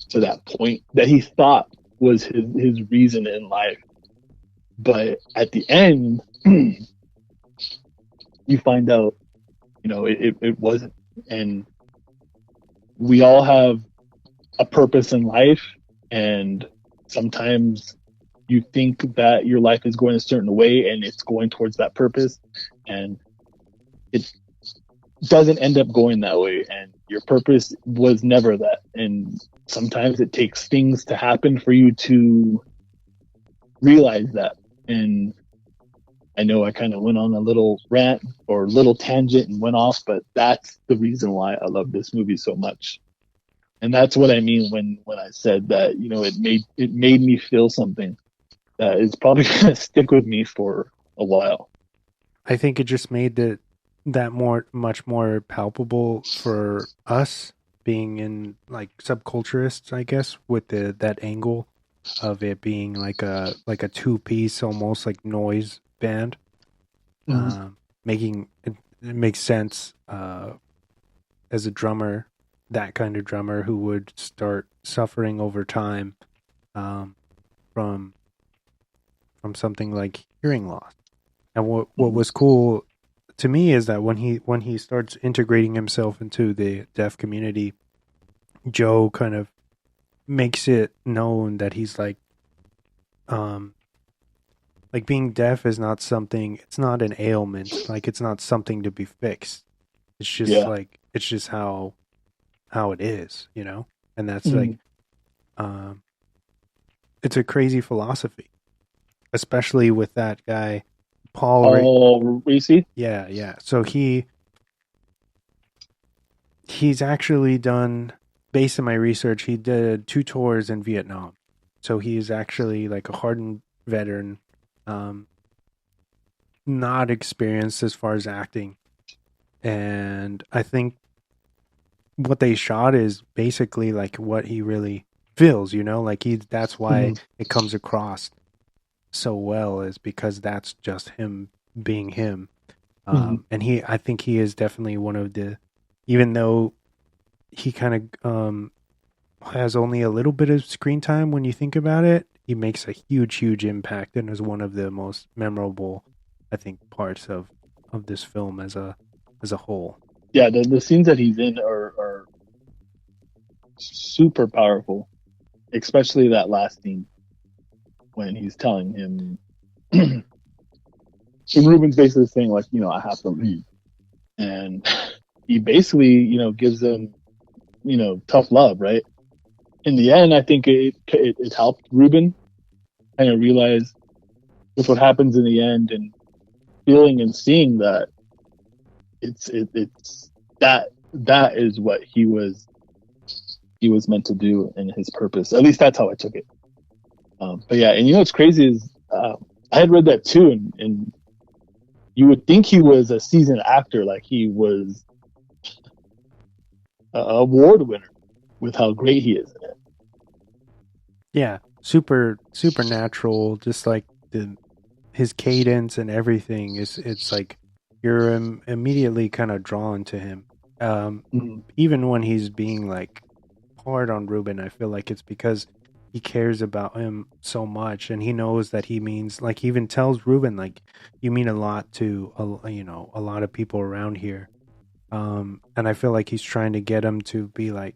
to that point that he thought was his reason in life. But at the end, you find out, it wasn't. And we all have a purpose in life, and sometimes you think that your life is going a certain way and it's going towards that purpose, and it doesn't end up going that way, and your purpose was never that. And sometimes it takes things to happen for you to realize that. And I know I kind of went on a little rant or little tangent and went off, but that's the reason why I love this movie so much. And that's what I mean when I said that, it made me feel something that is probably going to stick with me for a while. I think it just made that much more palpable for us being in like subculturists, I guess, with that angle of it being like a 2-piece, almost like noise band. Making it makes sense as a drummer, that kind of drummer who would start suffering over time from something like hearing loss. And what was cool to me is that when he starts integrating himself into the deaf community, Joe kind of makes it known that he's like being deaf is not something, it's not an ailment, like it's not something to be fixed. It's just it's just how it is, and that's it's a crazy philosophy, especially with that guy Paul Racy. Yeah. So he's actually done, based on my research, he did 2 tours in Vietnam. So he's actually like a hardened veteran, not experienced as far as acting. And I think what they shot is basically like what he really feels, like that's why it comes across so well, is because that's just him being him. And I think he is definitely one of the, even though he kind of has only a little bit of screen time when you think about it, he makes a huge impact and is one of the most memorable, I think, parts of this film as a whole. Yeah, the scenes that he's in are super powerful, especially that last scene when he's telling him, and Ruben's basically saying like, I have to leave, and he basically, gives him, tough love, right? In the end, I think it helped Ruben kind of realize with what happens in the end, and feeling and seeing that it's that is what he was he was meant to do and his purpose. At least that's how I took it. But yeah, and what's crazy is I had read that too, and you would think he was a seasoned actor, like he was an award winner with how great he is in it. Yeah, supernatural, just like his cadence and everything it's like you're immediately kind of drawn to him. Even when he's being like hard on Ruben, I feel like it's because he cares about him so much, and he knows that he means, like, he even tells Ruben, like, you mean a lot to a lot of people around here. And I feel like he's trying to get him to be like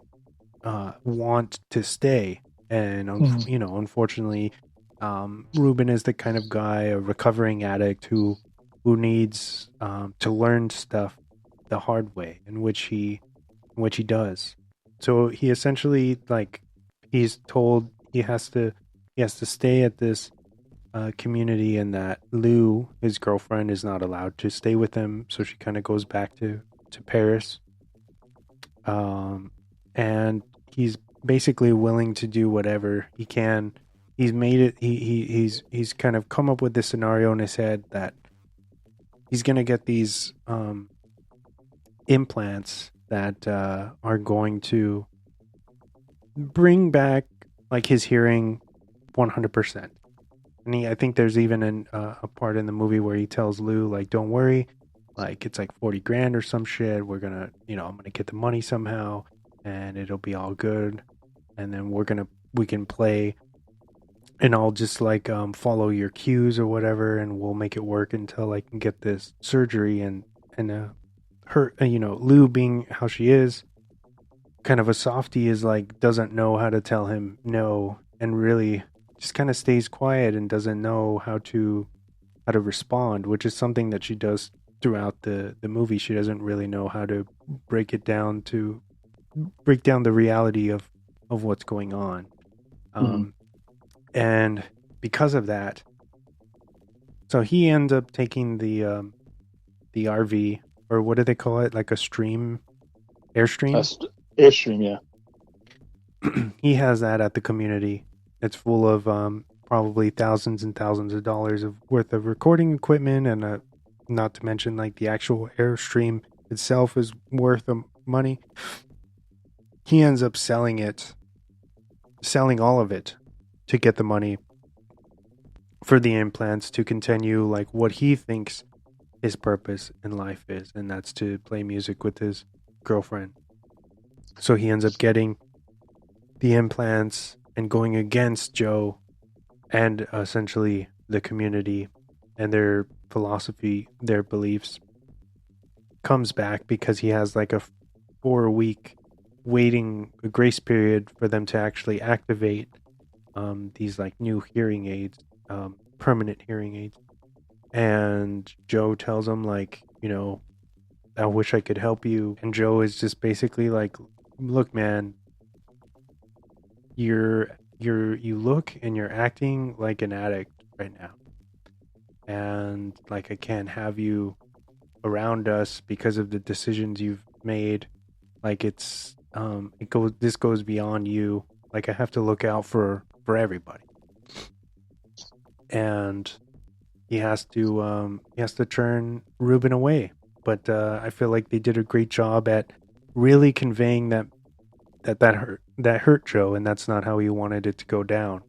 want to stay. And unfortunately, Ruben is the kind of guy, a recovering addict who needs to learn stuff the hard way, in which he does. So he essentially, like, he's told he has to stay at this community, and that Lou, his girlfriend, is not allowed to stay with him. So she kind of goes back to Paris. And he's basically willing to do whatever he can. He's made it. He's kind of come up with this scenario in his head that he's gonna get these implants that are going to bring back, like, his hearing 100%. And I think there's even a part in the movie where he tells Lou, like, don't worry, like, it's like 40 grand or some shit. We're gonna, I'm gonna get the money somehow, and it'll be all good. And then we can play, and I'll just like follow your cues or whatever, and we'll make it work until I can get this surgery. And her, Lou, being how she is, kind of a softie, is like, doesn't know how to tell him no, and really just kind of stays quiet and doesn't know how to respond, which is something that she does throughout the movie. She doesn't really know how to break down the reality of what's going on. And because of that, so he ends up taking the RV, or what do they call it? Like a Airstream? Airstream, yeah. He has that at the community. It's full of probably thousands and thousands of dollars worth of recording equipment, and not to mention, like, the actual Airstream itself is worth of money. He ends up selling all of it to get the money for the implants to continue, like, what he thinks his purpose in life is, and that's to play music with his girlfriend. So he ends up getting the implants and going against Joe and essentially the community and their philosophy, their beliefs. Comes back because he has like a 4-week waiting, a grace period for them to actually activate these like new hearing aids, permanent hearing aids. And Joe tells him, like, I wish I could help you. And Joe is just basically like, look, man, you look and you're acting like an addict right now. And like, I can't have you around us because of the decisions you've made. Like, this goes beyond you. Like, I have to look out for everybody. And he has to turn Ruben away. But I feel like they did a great job at really conveying that hurt Joe, and that's not how he wanted it to go down.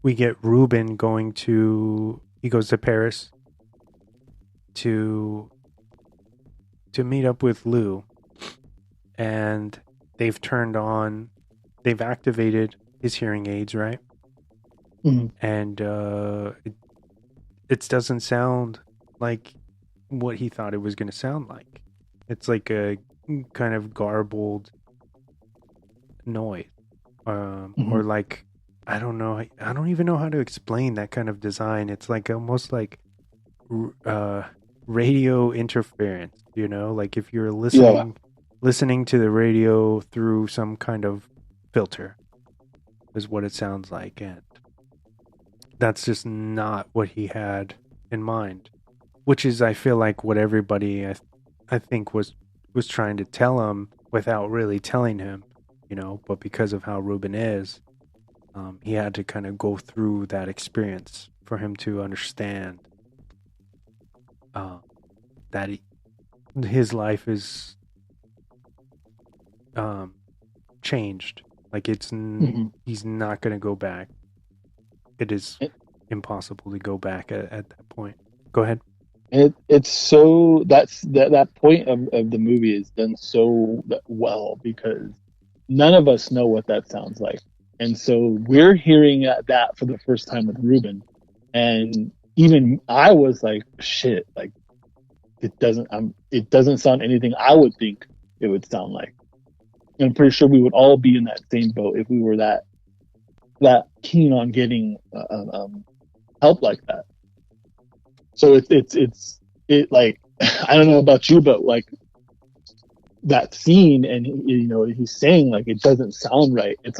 We get Ruben he goes to Paris to meet up with Lou, and they've activated his hearing aids, right? Mm-hmm. And it doesn't sound like what he thought it was going to sound like. It's like a kind of garbled noise, or like, I don't know. I don't even know how to explain that kind of design. It's like almost like radio interference, like if you're listening to the radio through some kind of filter is what it sounds like. And that's just not what he had in mind, which is, I feel like, what everybody I think was trying to tell him without really telling him. but because of how Ruben is, he had to kind of go through that experience for him to understand that his life is changed. Like he's not going to go back. It is impossible to go back at that point. Go ahead. It's so that point of the movie is done so well because none of us know what that sounds like, and so we're hearing that for the first time with Ruben, and even I was like, shit, like it doesn't sound anything I would think it would sound like. And I'm pretty sure we would all be in that same boat if we were that keen on getting help like that. So it's like I don't know about you, but like that scene, and he's saying like it doesn't sound right. It's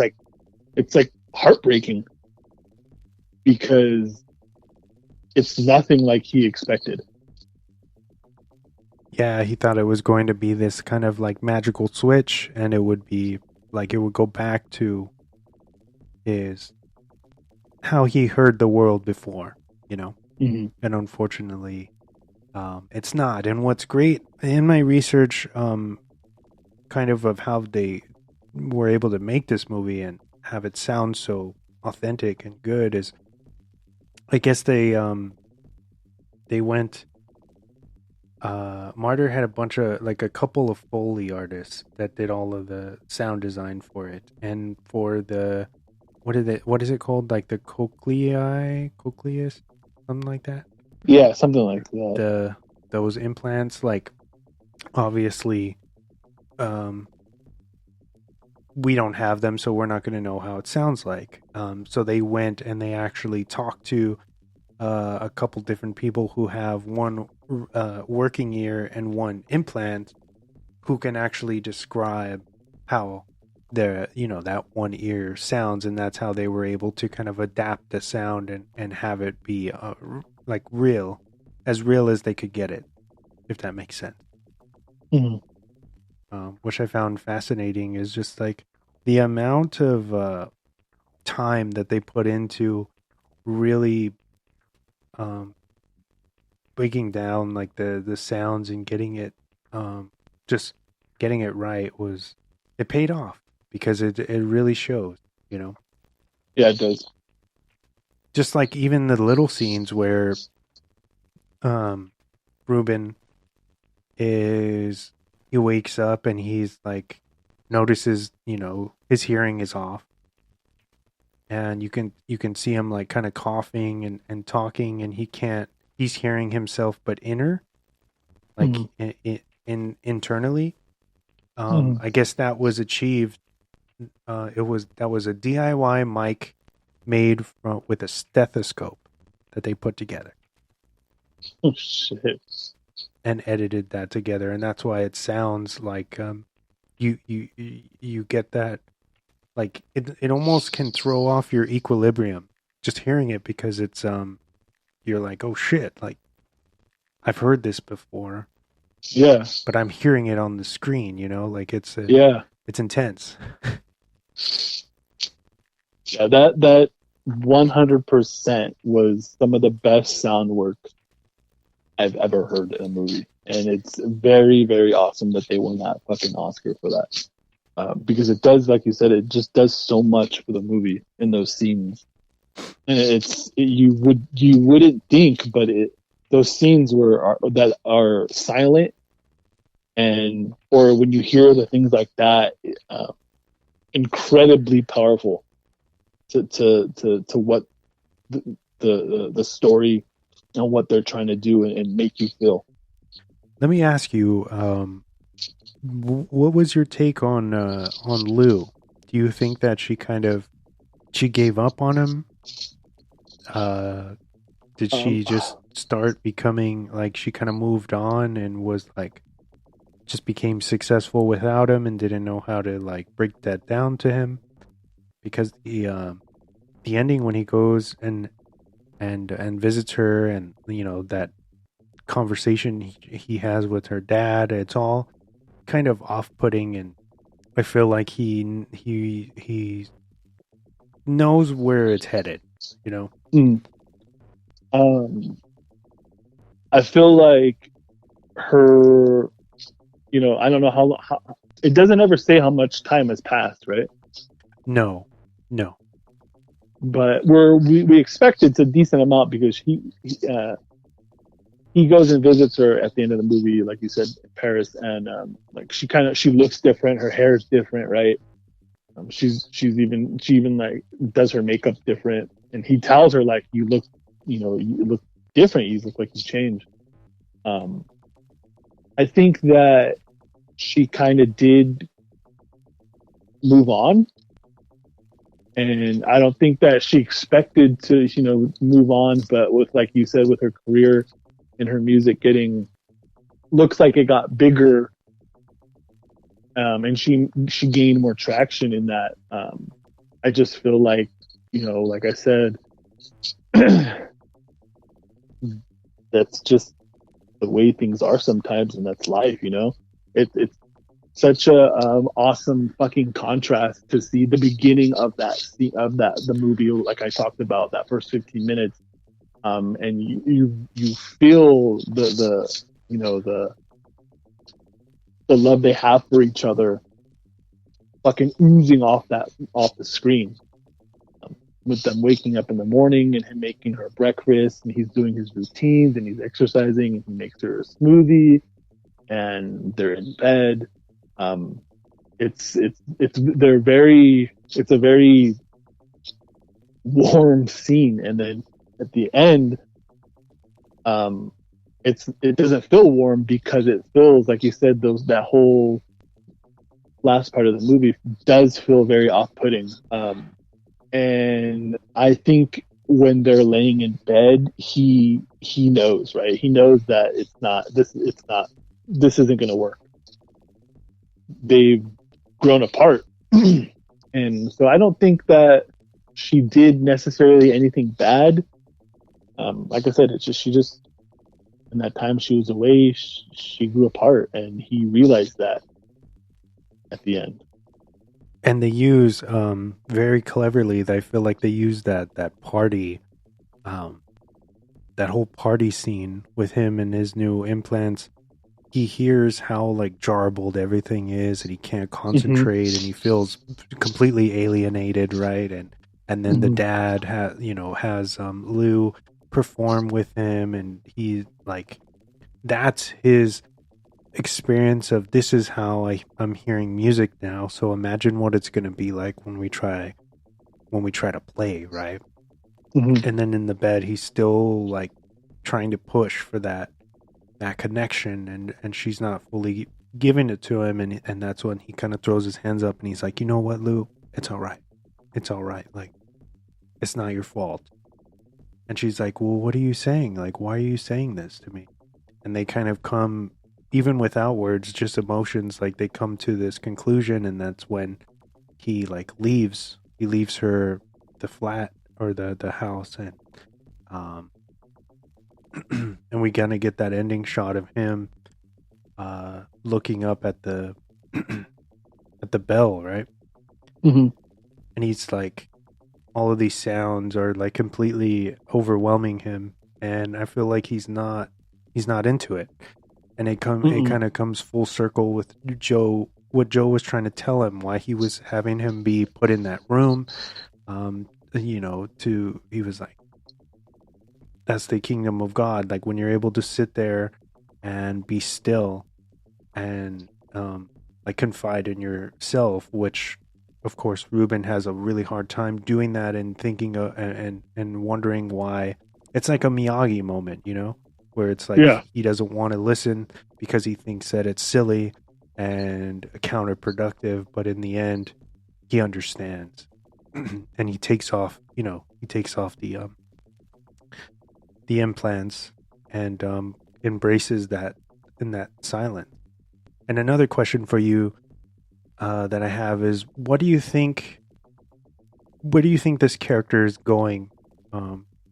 like heartbreaking because it's nothing like he expected. Yeah, he thought it was going to be this kind of like magical switch, and it would be like it would go back to how he heard the world before, Mm-hmm. And unfortunately, it's not. And what's great in my research, kind of how they were able to make this movie and have it sound so authentic and good is, I guess they went. Martyr had a couple of Foley artists that did all of the sound design for it, and for the what is it called, like the cochleus, something like that. Yeah, something like that. Those implants, like obviously, we don't have them, so we're not going to know how it sounds like. So they went and they actually talked to a couple different people who have one working ear and one implant, who can actually describe how that one ear sounds, and that's how they were able to kind of adapt the sound and have it be like real as they could get it, if that makes sense. Mm-hmm. Which I found fascinating is just like the amount of time that they put into really breaking down like the sounds and getting it just getting it right. It paid off because it really shows, Yeah, it does. just like even the little scenes where Ruben he wakes up and he's like notices his hearing is off, and you can see him like kind of coughing and talking, and he's hearing himself but like internally. I guess that was achieved. That was a DIY mic made with a stethoscope that they put together. Oh shit! And edited that together, and that's why it sounds like you get that, like it almost can throw off your equilibrium just hearing it, because it's you're like, oh shit, like I've heard this before. Yeah. But I'm hearing it on the screen, like it's intense. Yeah, that 100% was some of the best sound work I've ever heard in a movie. And it's very, very awesome that they won that fucking Oscar for that. Because it does, like you said, it just does so much for the movie in those scenes. And you wouldn't think, but those scenes that are silent, or when you hear the things like that, incredibly powerful to what the story and what they're trying to do and make you feel. Let me ask you, what was your take on Lou? Do you think that she gave up on him? Did she just start becoming like, she kind of moved on and was like, just became successful without him and didn't know how to like break that down to him? Because the ending, when he goes and visits her, and that conversation he has with her dad, it's all kind of off-putting, and I feel like he knows where it's headed, you know. I feel like her, I don't know how it doesn't ever say how much time has passed, right? No. But we expect it's a decent amount because he goes and visits her at the end of the movie, like you said, in Paris, and like she looks different, her hair is different, right? She even like does her makeup different, and he tells her like you look different, you look like you changed. I think that she kind of did move on, and I don't think that she expected to move on, but with, like you said, with her career and her music looks like it got bigger, and she gained more traction in that. I just feel like, like I said, that's just the way things are sometimes, and that's life. It's such a awesome fucking contrast to see the beginning of the movie, like I talked about, that first 15 minutes, and you feel the love they have for each other fucking oozing off the screen, with them waking up in the morning and him making her breakfast, and he's doing his routines and he's exercising and he makes her a smoothie and they're in bed. It's a very warm scene, and then at the end, it doesn't feel warm because it feels like you said that whole last part of the movie does feel very off-putting. And I think when they're laying in bed, he knows, right? He knows that this isn't going to work. They've grown apart. And so I don't think that she did necessarily anything bad. Like I said, she just, in that time she was away, she grew apart, and he realized that at the end. And they use very cleverly. I feel like they use that party, that whole party scene with him and his new implants. He hears how like jarbled everything is, and he can't concentrate, and he feels completely alienated, right? And then the dad has Lou perform with him, and he like, that's his experience of, this is how I'm hearing music now. So imagine what it's going to be like when we try to play, right? And then in the bed, he's still like trying to push for that connection, and she's not fully giving it to him, and that's when he kind of throws his hands up and he's like, you know what, Lou, it's all right, like, it's not your fault. And she's like, well, what are you saying? Like, why are you saying this to me? And they kind of come, even without words, just emotions, like they come to this conclusion, and that's when he like leaves her the flat, or the house, and and we kind of get that ending shot of him looking up at the at the bell, right? And he's like, all of these sounds are like completely overwhelming him, and I feel like he's not into it. And it kind of comes full circle with Joe, what Joe was trying to tell him, why he was having him be put in that room. He was like, that's the kingdom of God. Like, when you're able to sit there and be still and like confide in yourself, which of course Ruben has a really hard time doing that, and thinking and wondering why. It's like a Miyagi moment, where it's like, he doesn't want to listen because he thinks that it's silly and counterproductive, but in the end he understands. And he takes off the implants and embraces that in that silence. And another question for you that I have is, where do you think this character is going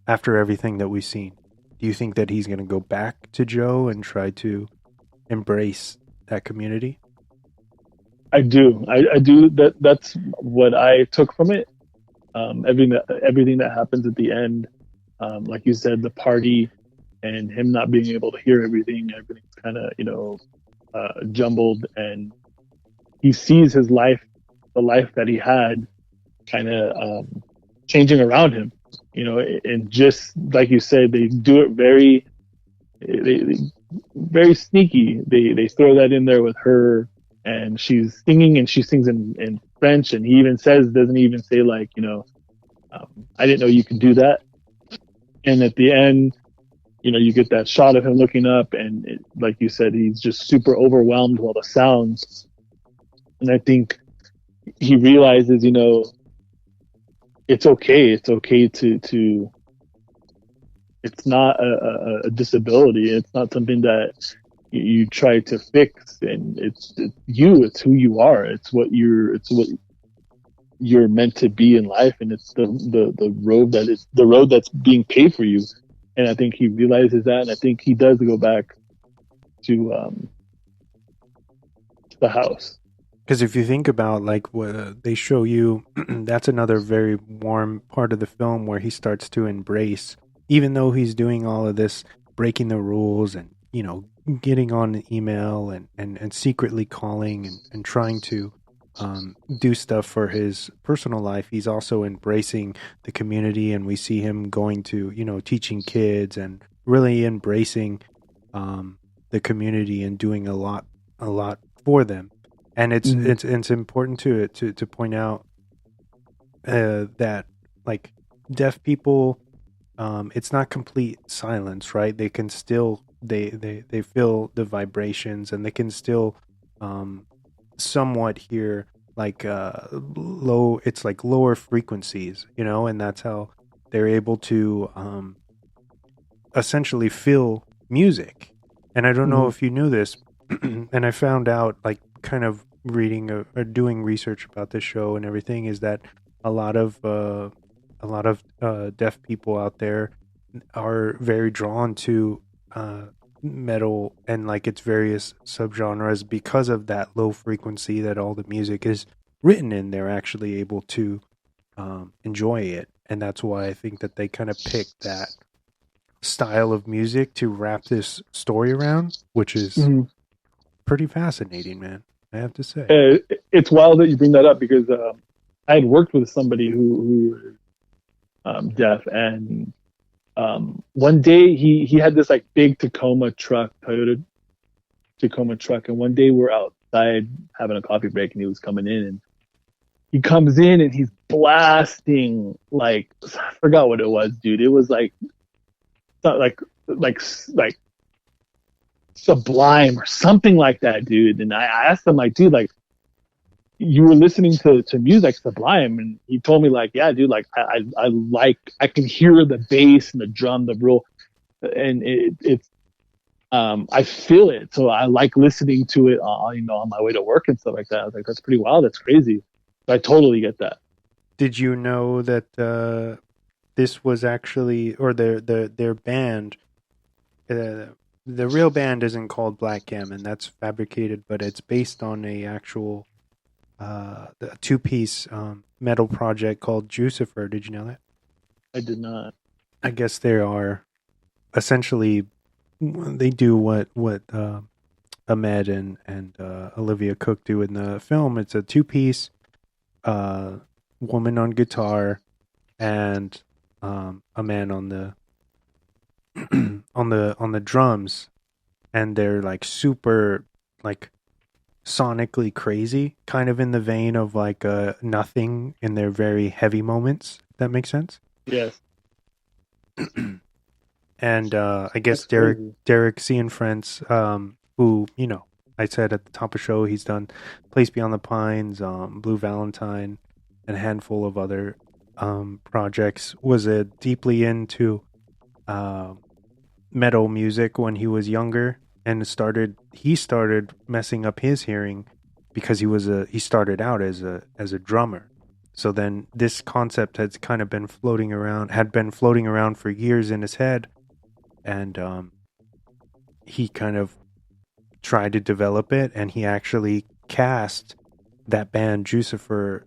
after everything that we've seen? Do you think that he's going to go back to Joe and try to embrace that community? I do. I do. That's what I took from it. Everything that happens at the end, like you said, the party and him not being able to hear everything's kind of jumbled, and he sees his life, the life that he had, kind of changing around him. And just like you said, they do it very sneaky. They throw that in there with her, and she's singing, and she sings in French, and he even doesn't even say like, I didn't know you could do that. And at the end, you get that shot of him looking up, and like you said, he's just super overwhelmed with all the sounds. And I think he realizes, it's okay. It's okay to it's not a disability. It's not something that you try to fix, and it's you. It's who you are. It's what you're meant to be in life, and it's the road that's being paved for you. And I think he realizes that, and I think he does go back to the house. Because if you think about like what they show you, that's another very warm part of the film where he starts to embrace, even though he's doing all of this, breaking the rules and, getting on an email and secretly calling and trying to do stuff for his personal life. He's also embracing the community, and we see him going to, teaching kids and really embracing the community and doing a lot for them. And it's important to point out that like deaf people, it's not complete silence, right? They can still they feel the vibrations, and they can still somewhat hear like it's like lower frequencies, and that's how they're able to essentially feel music. And I don't know if you knew this, and I found out like kind of reading or doing research about this show and everything, is that a lot of deaf people out there are very drawn to metal and like its various subgenres because of that low frequency that all the music is written in. They're actually able to enjoy it, and that's why I think that they kind of picked that style of music to wrap this story around, which is pretty fascinating, man, I have to say. It's wild that you bring that up, because I had worked with somebody who was deaf, and one day he had this like big Toyota Tacoma truck, and one day we're outside having a coffee break, and he was coming in, and he comes in and he's blasting like, I forgot what it was, dude. It was like Sublime or something like that, dude. And I asked him like, dude, like, you were listening to music Sublime? And he told me like, yeah, dude, like I can hear the bass and the drum, the real, and it's I feel it. So I like listening to it on my way to work and stuff like that. I was like, that's pretty wild. That's crazy. So I totally get that. Did you know that this was actually, or their band, the real band isn't called Black Gammon, that's fabricated, but it's based on a actual two-piece metal project called Jucifer. Did you know that? I did not. I guess they are essentially, they do what Ahmed and Olivia Cook do in the film. It's a two-piece, woman on guitar and a man on the on the drums, and they're like super like sonically crazy, kind of in the vein of like Nothing in their very heavy moments. That makes sense? Yes. And I guess Derek Cianfrance, who, I said at the top of the show, he's done Place Beyond the Pines, Blue Valentine, and a handful of other projects, was deeply into metal music when he was younger, and he started messing up his hearing because he started out as a drummer. So then this concept had been floating around for years in his head, and he kind of tried to develop it, and he actually cast that band Jucifer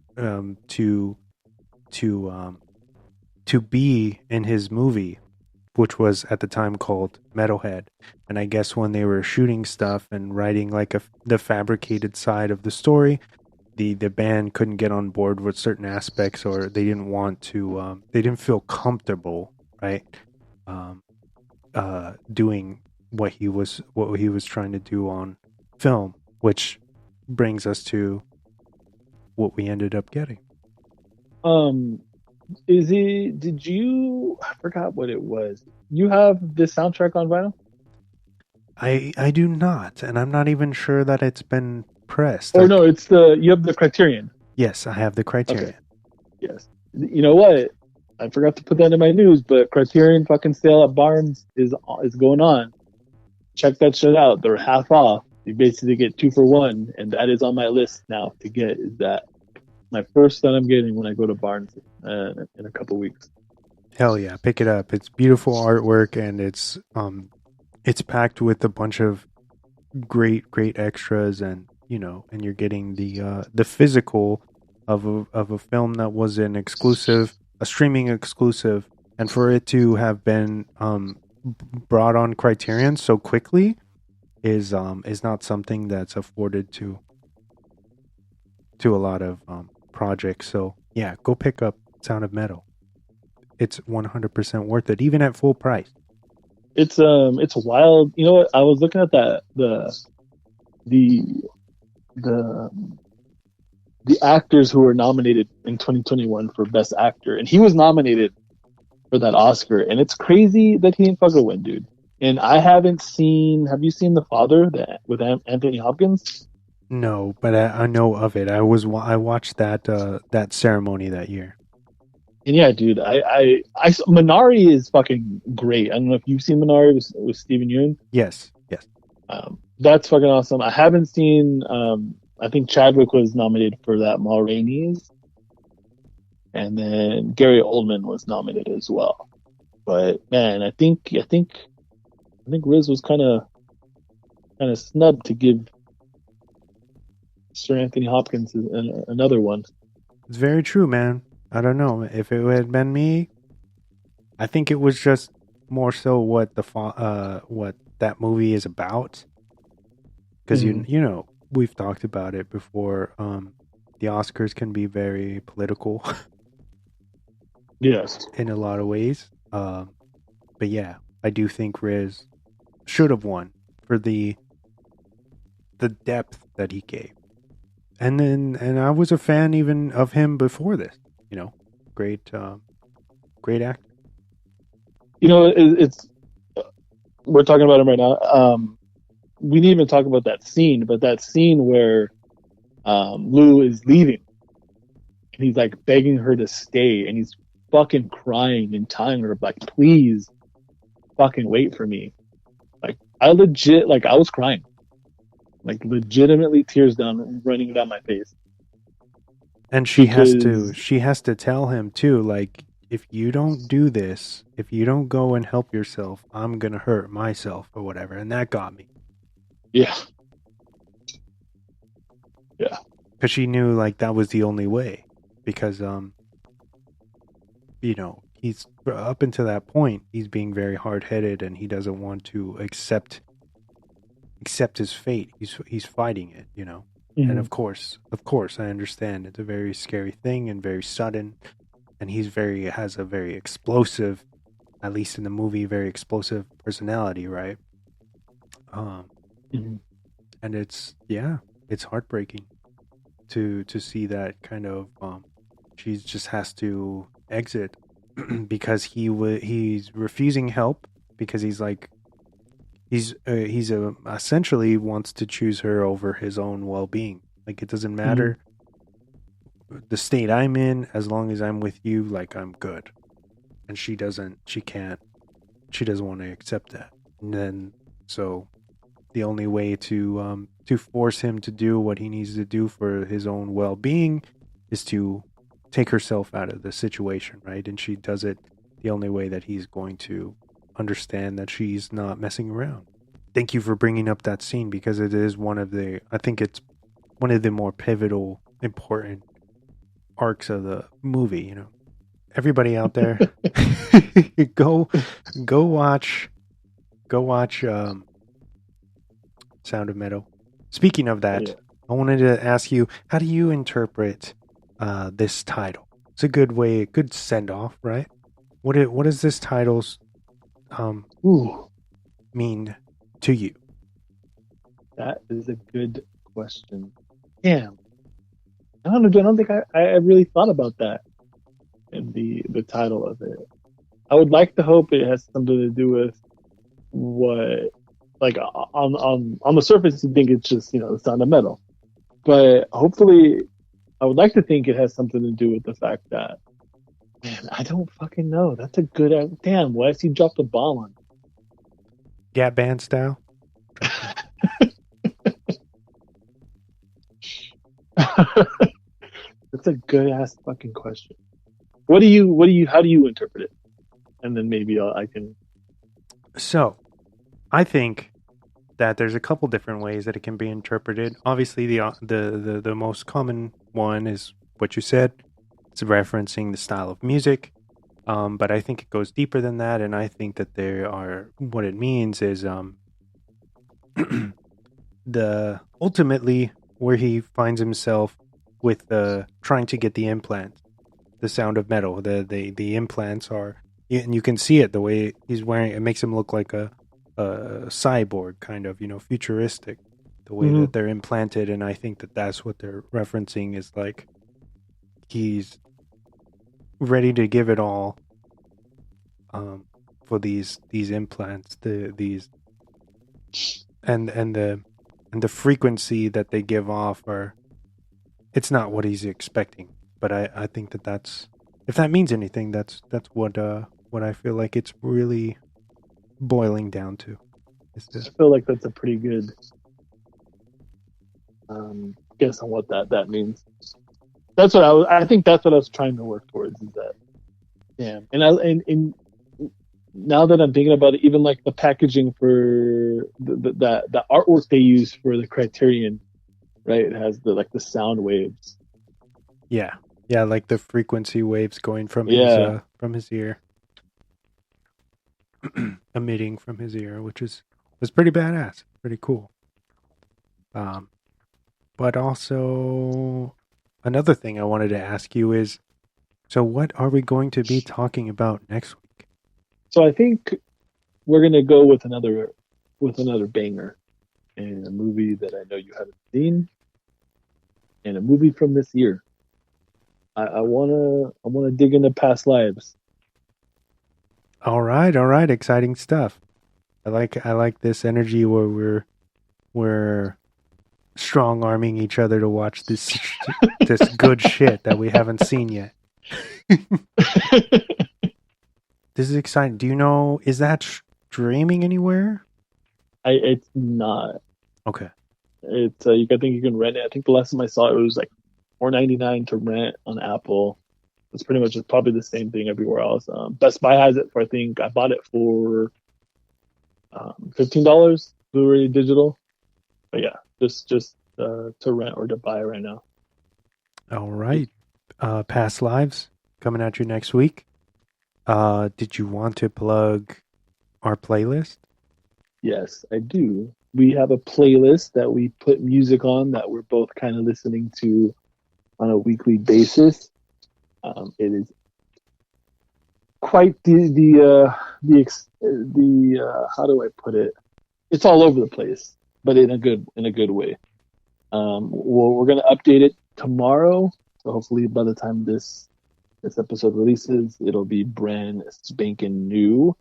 to be in his movie, which was at the time called Metalhead. And I guess when they were shooting stuff and writing like the fabricated side of the story, the band couldn't get on board with certain aspects, or they didn't want to. They didn't feel comfortable, right? Doing what he was trying to do on film, which brings us to what we ended up getting. I forgot what it was. You have this soundtrack on vinyl? I do not, and I'm not even sure that it's been pressed. No, you have the Criterion. Yes, I have the Criterion. Okay. Yes. You know what? I forgot to put that in my news, but Criterion fucking sale at Barnes is going on. Check that shit out. They're half off. You basically get 2 for 1, and that is on my list now to get. Is that my first that I'm getting when I go to Barnes in a couple weeks? Hell yeah, pick it up. It's beautiful artwork, and it's packed with a bunch of great extras, and and you're getting the physical of a film that was an exclusive, a streaming exclusive, and for it to have been brought on Criterion so quickly is not something that's afforded to a lot of projects. So yeah, go pick up Sound of Metal. It's 100% worth it, even at full price. It's wild. You know what? I was looking at the actors who were nominated in 2021 for Best Actor, and he was nominated for that Oscar, and it's crazy that he didn't fucking win, dude. And I haven't seen. Have you seen The Father with Anthony Hopkins? No, but I know of it. I watched that ceremony that year. And yeah, dude, Minari is fucking great. I don't know if you've seen Minari with Stephen Yeun. Yes. That's fucking awesome. I haven't seen. I think Chadwick was nominated for that Ma Rainey's, and then Gary Oldman was nominated as well. But man, I think Riz was kind of snubbed to give Sir Anthony Hopkins another one. It's very true, man. I don't know if it had been me. I think it was just more so what what that movie is about. Because you know, we've talked about it before. The Oscars can be very political. Yes, in a lot of ways. But yeah, I do think Riz should have won for the depth that he gave. And I was a fan even of him before this. You know, great actor. You know, it's we're talking about him right now. We didn't even talk about that scene, but that scene where Lou is leaving and he's like begging her to stay, and he's fucking crying and telling her like, please fucking wait for me. Like I was crying. Like legitimately tears running down my face. And she has to tell him too, like, if you don't do this, if you don't go and help yourself, I'm gonna hurt myself or whatever. And that got me. Yeah. Yeah. Because she knew like that was the only way. Because you know, he's up until that point, he's being very hard-headed, and he doesn't want to accept his fate. He's fighting it, you know. Mm-hmm. And of course, I understand it's a very scary thing and very sudden. And has a very explosive, at least in the movie, very explosive personality, right? Mm-hmm. And it's heartbreaking to see that kind of. She just has to exit because he's refusing help because he's like. He's essentially wants to choose her over his own well-being. Like it doesn't matter the state I'm in, as long as I'm with you, like I'm good. And she doesn't want to accept that. And then so the only way to force him to do what he needs to do for his own well-being is to take herself out of the situation, right? And she does it the only way that he's going to understand that she's not messing around. Thank you for bringing up that scene because it is I think it's one of the more pivotal important arcs of the movie. You know, everybody out there, go watch Sound of Metal. Speaking of that, Yeah. I wanted to ask you, how do you interpret this title? It's a good send off, right? What does this title's Ooh, mean to you? that is a good question. Damn. I don't know. I don't think I really thought about that in the title of it. I would like to hope it has something to do with what, like on the surface, you think it's just the sound of metal, but hopefully, I would like to think it has something to do with the fact that, man, I don't fucking know. That's a good damn. Wes, you dropped a bomb on. Gap band style? That's a good ass fucking question. How do you interpret it? And then maybe I can. So, I think that there's a couple different ways that it can be interpreted. Obviously, the most common one is what you said. It's referencing the style of music. But I think it goes deeper than that, and I think that what it means is the ultimately where he finds himself with trying to get the implant, the sound of metal. The implants are, and you can see it the way he's wearing. It makes him look like a cyborg, kind of, futuristic, the way that they're implanted. And I think that that's what they're referencing, is like he's ready to give it all for these implants, these and the frequency that they give off it's not what he's expecting. But I think that's, if that means anything, that's what I feel like it's really boiling down to. I feel like that's a pretty good guess on what that means. That's what I think that's what I was trying to work towards, is that, damn. And now that I'm thinking about it, even like the packaging for the artwork they use for the Criterion, right? It has the sound waves. Yeah, like the frequency waves going from his ear, emitting from his ear, which was pretty badass, pretty cool. But also another thing I wanted to ask you is, so what are we going to be talking about next week? So I think we're gonna go with another banger, and a movie that I know you haven't seen, and a movie from this year. I wanna dig into past lives. All right, exciting stuff. I like this energy where we're strong arming each other to watch this good shit that we haven't seen yet. This is exciting. Do you know, is that streaming anywhere? It's not. Okay. It's I think you can rent it. I think the last time I saw it was like $4.99 to rent on Apple. It's pretty much probably the same thing everywhere else. Best Buy has it for, I think I bought it for $15 Blu-ray digital. But yeah, just to rent or to buy right now. All right. Past lives coming at you next week. Did you want to plug our playlist? Yes, I do. We have a playlist that we put music on that we're both kind of listening to on a weekly basis. It is quite the how do I put it? It's all over the place, but in a good way. We're gonna update it tomorrow, so hopefully by the time this episode releases, it'll be brand spanking new.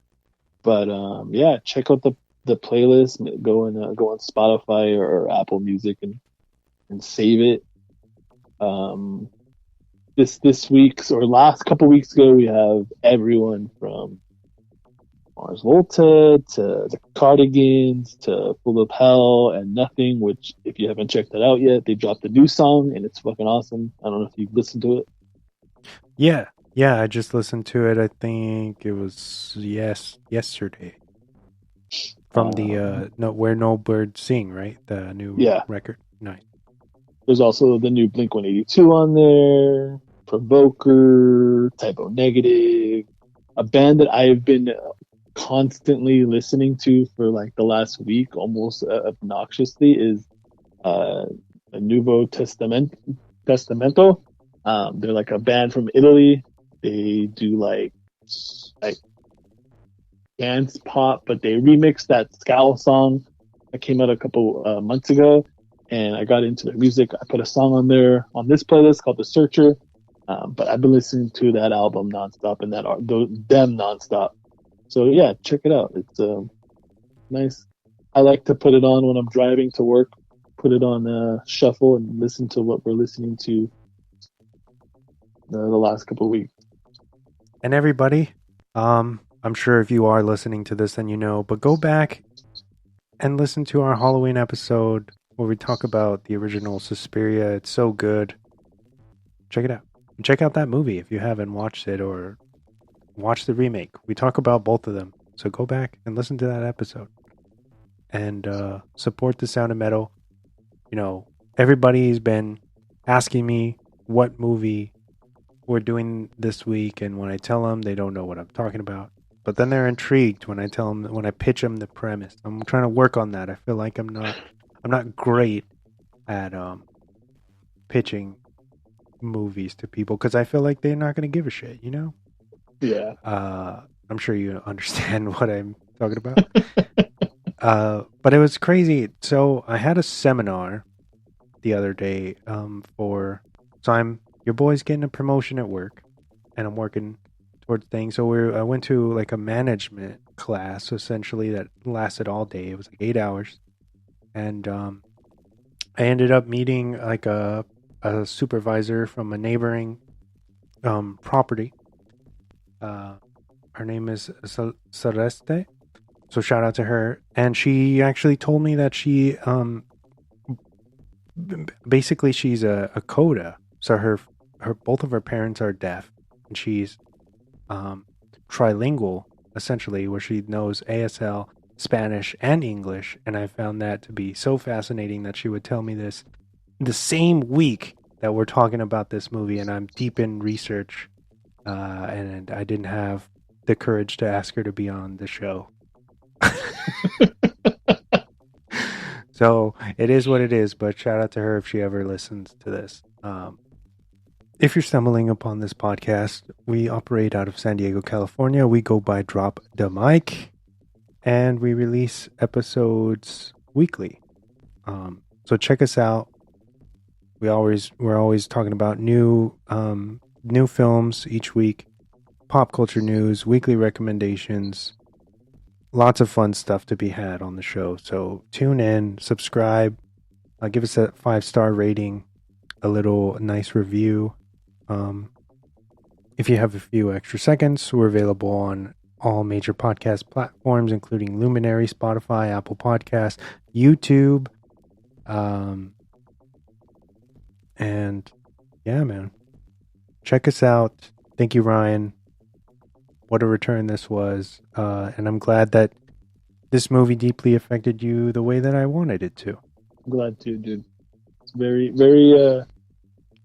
But yeah, check out the playlist. Go on Spotify or Apple Music and save it. This week's or last couple weeks ago, we have everyone from Mars Volta to the Cardigans to Full of Hell and Nothing, which if you haven't checked that out yet, they dropped a new song and it's fucking awesome. I don't know if you've listened to it. Yeah, I just listened to it. I think it was yesterday. From the Where No Birds Sing, right? The new record. Nice. There's also the new Blink-182 on there, Provoker, Typo Negative, a band that I've been constantly listening to for like the last week, almost obnoxiously, is Nuevo Testamento. They're like a band from Italy. They do like dance pop, but they remixed that Scowl song that came out a couple months ago, and I got into their music. I put a song on there on this playlist called The Searcher, but I've been listening to that album nonstop and them nonstop. So yeah, check it out. It's nice. I like to put it on when I'm driving to work. Put it on shuffle and listen to what we're listening to the last couple of weeks. And everybody, I'm sure if you are listening to this, then you know, but go back and listen to our Halloween episode where we talk about the original Suspiria. It's so good. Check it out. Check out that movie if you haven't watched it, or watch the remake. We talk about both of them. So go back and listen to that episode. And support the Sound of Metal. You know, everybody's been asking me what movie we're doing this week, and when I tell them, they don't know what I'm talking about. But then they're intrigued when I tell them, when I pitch them the premise. I'm trying to work on that. I feel like I'm not great at pitching movies to people, because I feel like they're not going to give a shit, you know? Yeah. I'm sure you understand what I'm talking about. But it was crazy. So I had a seminar the other day your boy's getting a promotion at work, and I'm working towards things. So I went to like a management class, essentially, that lasted all day. It was like 8 hours. And I ended up meeting like a supervisor from a neighboring property. Her name is Celeste. So shout out to her. And she actually told me that she basically she's a coda. So her both of her parents are deaf, and she's trilingual, essentially, where she knows ASL, Spanish, and English. And I found that to be so fascinating that she would tell me this the same week that we're talking about this movie, and I'm deep in research, and I didn't have the courage to ask her to be on the show. So it is what it is, but shout out to her if she ever listens to this. If you're stumbling upon this podcast, we operate out of San Diego, California. We go by Drop the Mic, and we release episodes weekly. So check us out. We're always talking about new films each week, pop culture news, weekly recommendations, lots of fun stuff to be had on the show. So tune in, subscribe, give us a 5-star rating, a nice review. If you have a few extra seconds, we're available on all major podcast platforms, including Luminary, Spotify, Apple Podcasts, YouTube. And yeah, man, check us out. Thank you, Ryan. What a return this was. And I'm glad that this movie deeply affected you the way that I wanted it to. I'm glad to, dude. It's very, very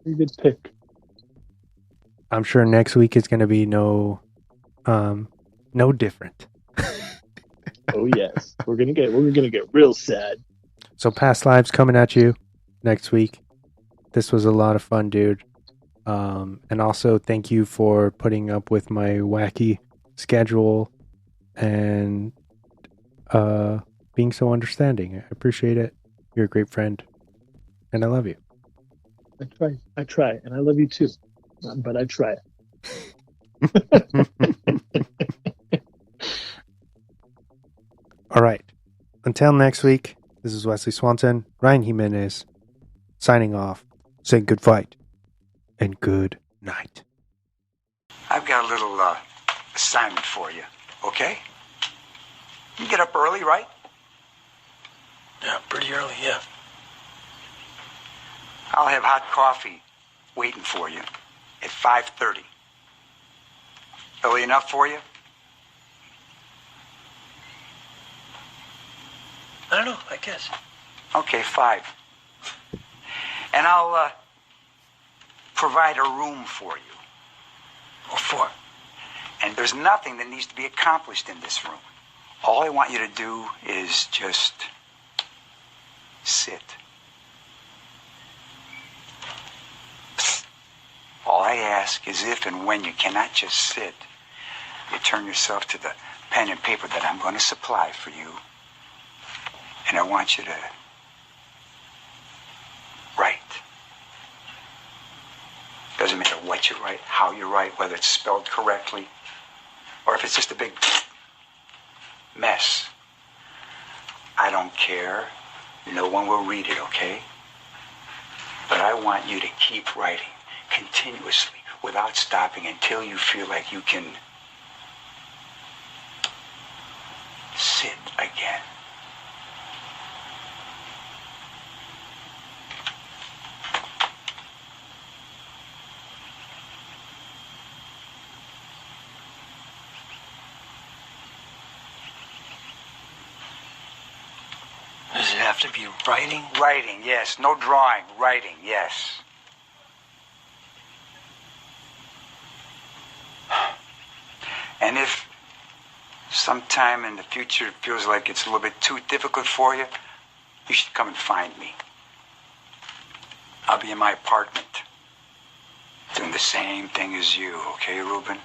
good pick. I'm sure next week is going to be no different. Oh yes, we're gonna get real sad. So Past Lives coming at you next week. This was a lot of fun, dude. And also thank you for putting up with my wacky schedule and being so understanding. I appreciate it. You're a great friend, and I love you. I try, and I love you too. But I try. All right. Until next week, this is Wesley Swanson, Ryan Jimenez, signing off, saying good fight and good night. I've got a little assignment for you, okay? You get up early, right? Yeah, pretty early, yeah. I'll have hot coffee waiting for you at 5:30. Early enough for you? I don't know, I guess. Okay, 5. And I'll provide a room for you. Or for. And there's nothing that needs to be accomplished in this room. All I want you to do is just sit. All I ask is if and when you cannot just sit, you turn yourself to the pen and paper that I'm going to supply for you. And I want you to write. Doesn't matter what you write, how you write, whether it's spelled correctly, or if it's just a big mess. I don't care. No one will read it, okay? But I want you to keep writing continuously without stopping until you feel like you can sit again. Does it have to be writing? Writing, yes. No drawing. Writing, yes. And if sometime in the future it feels like it's a little bit too difficult for you, you should come and find me. I'll be in my apartment doing the same thing as you, okay, Reuben?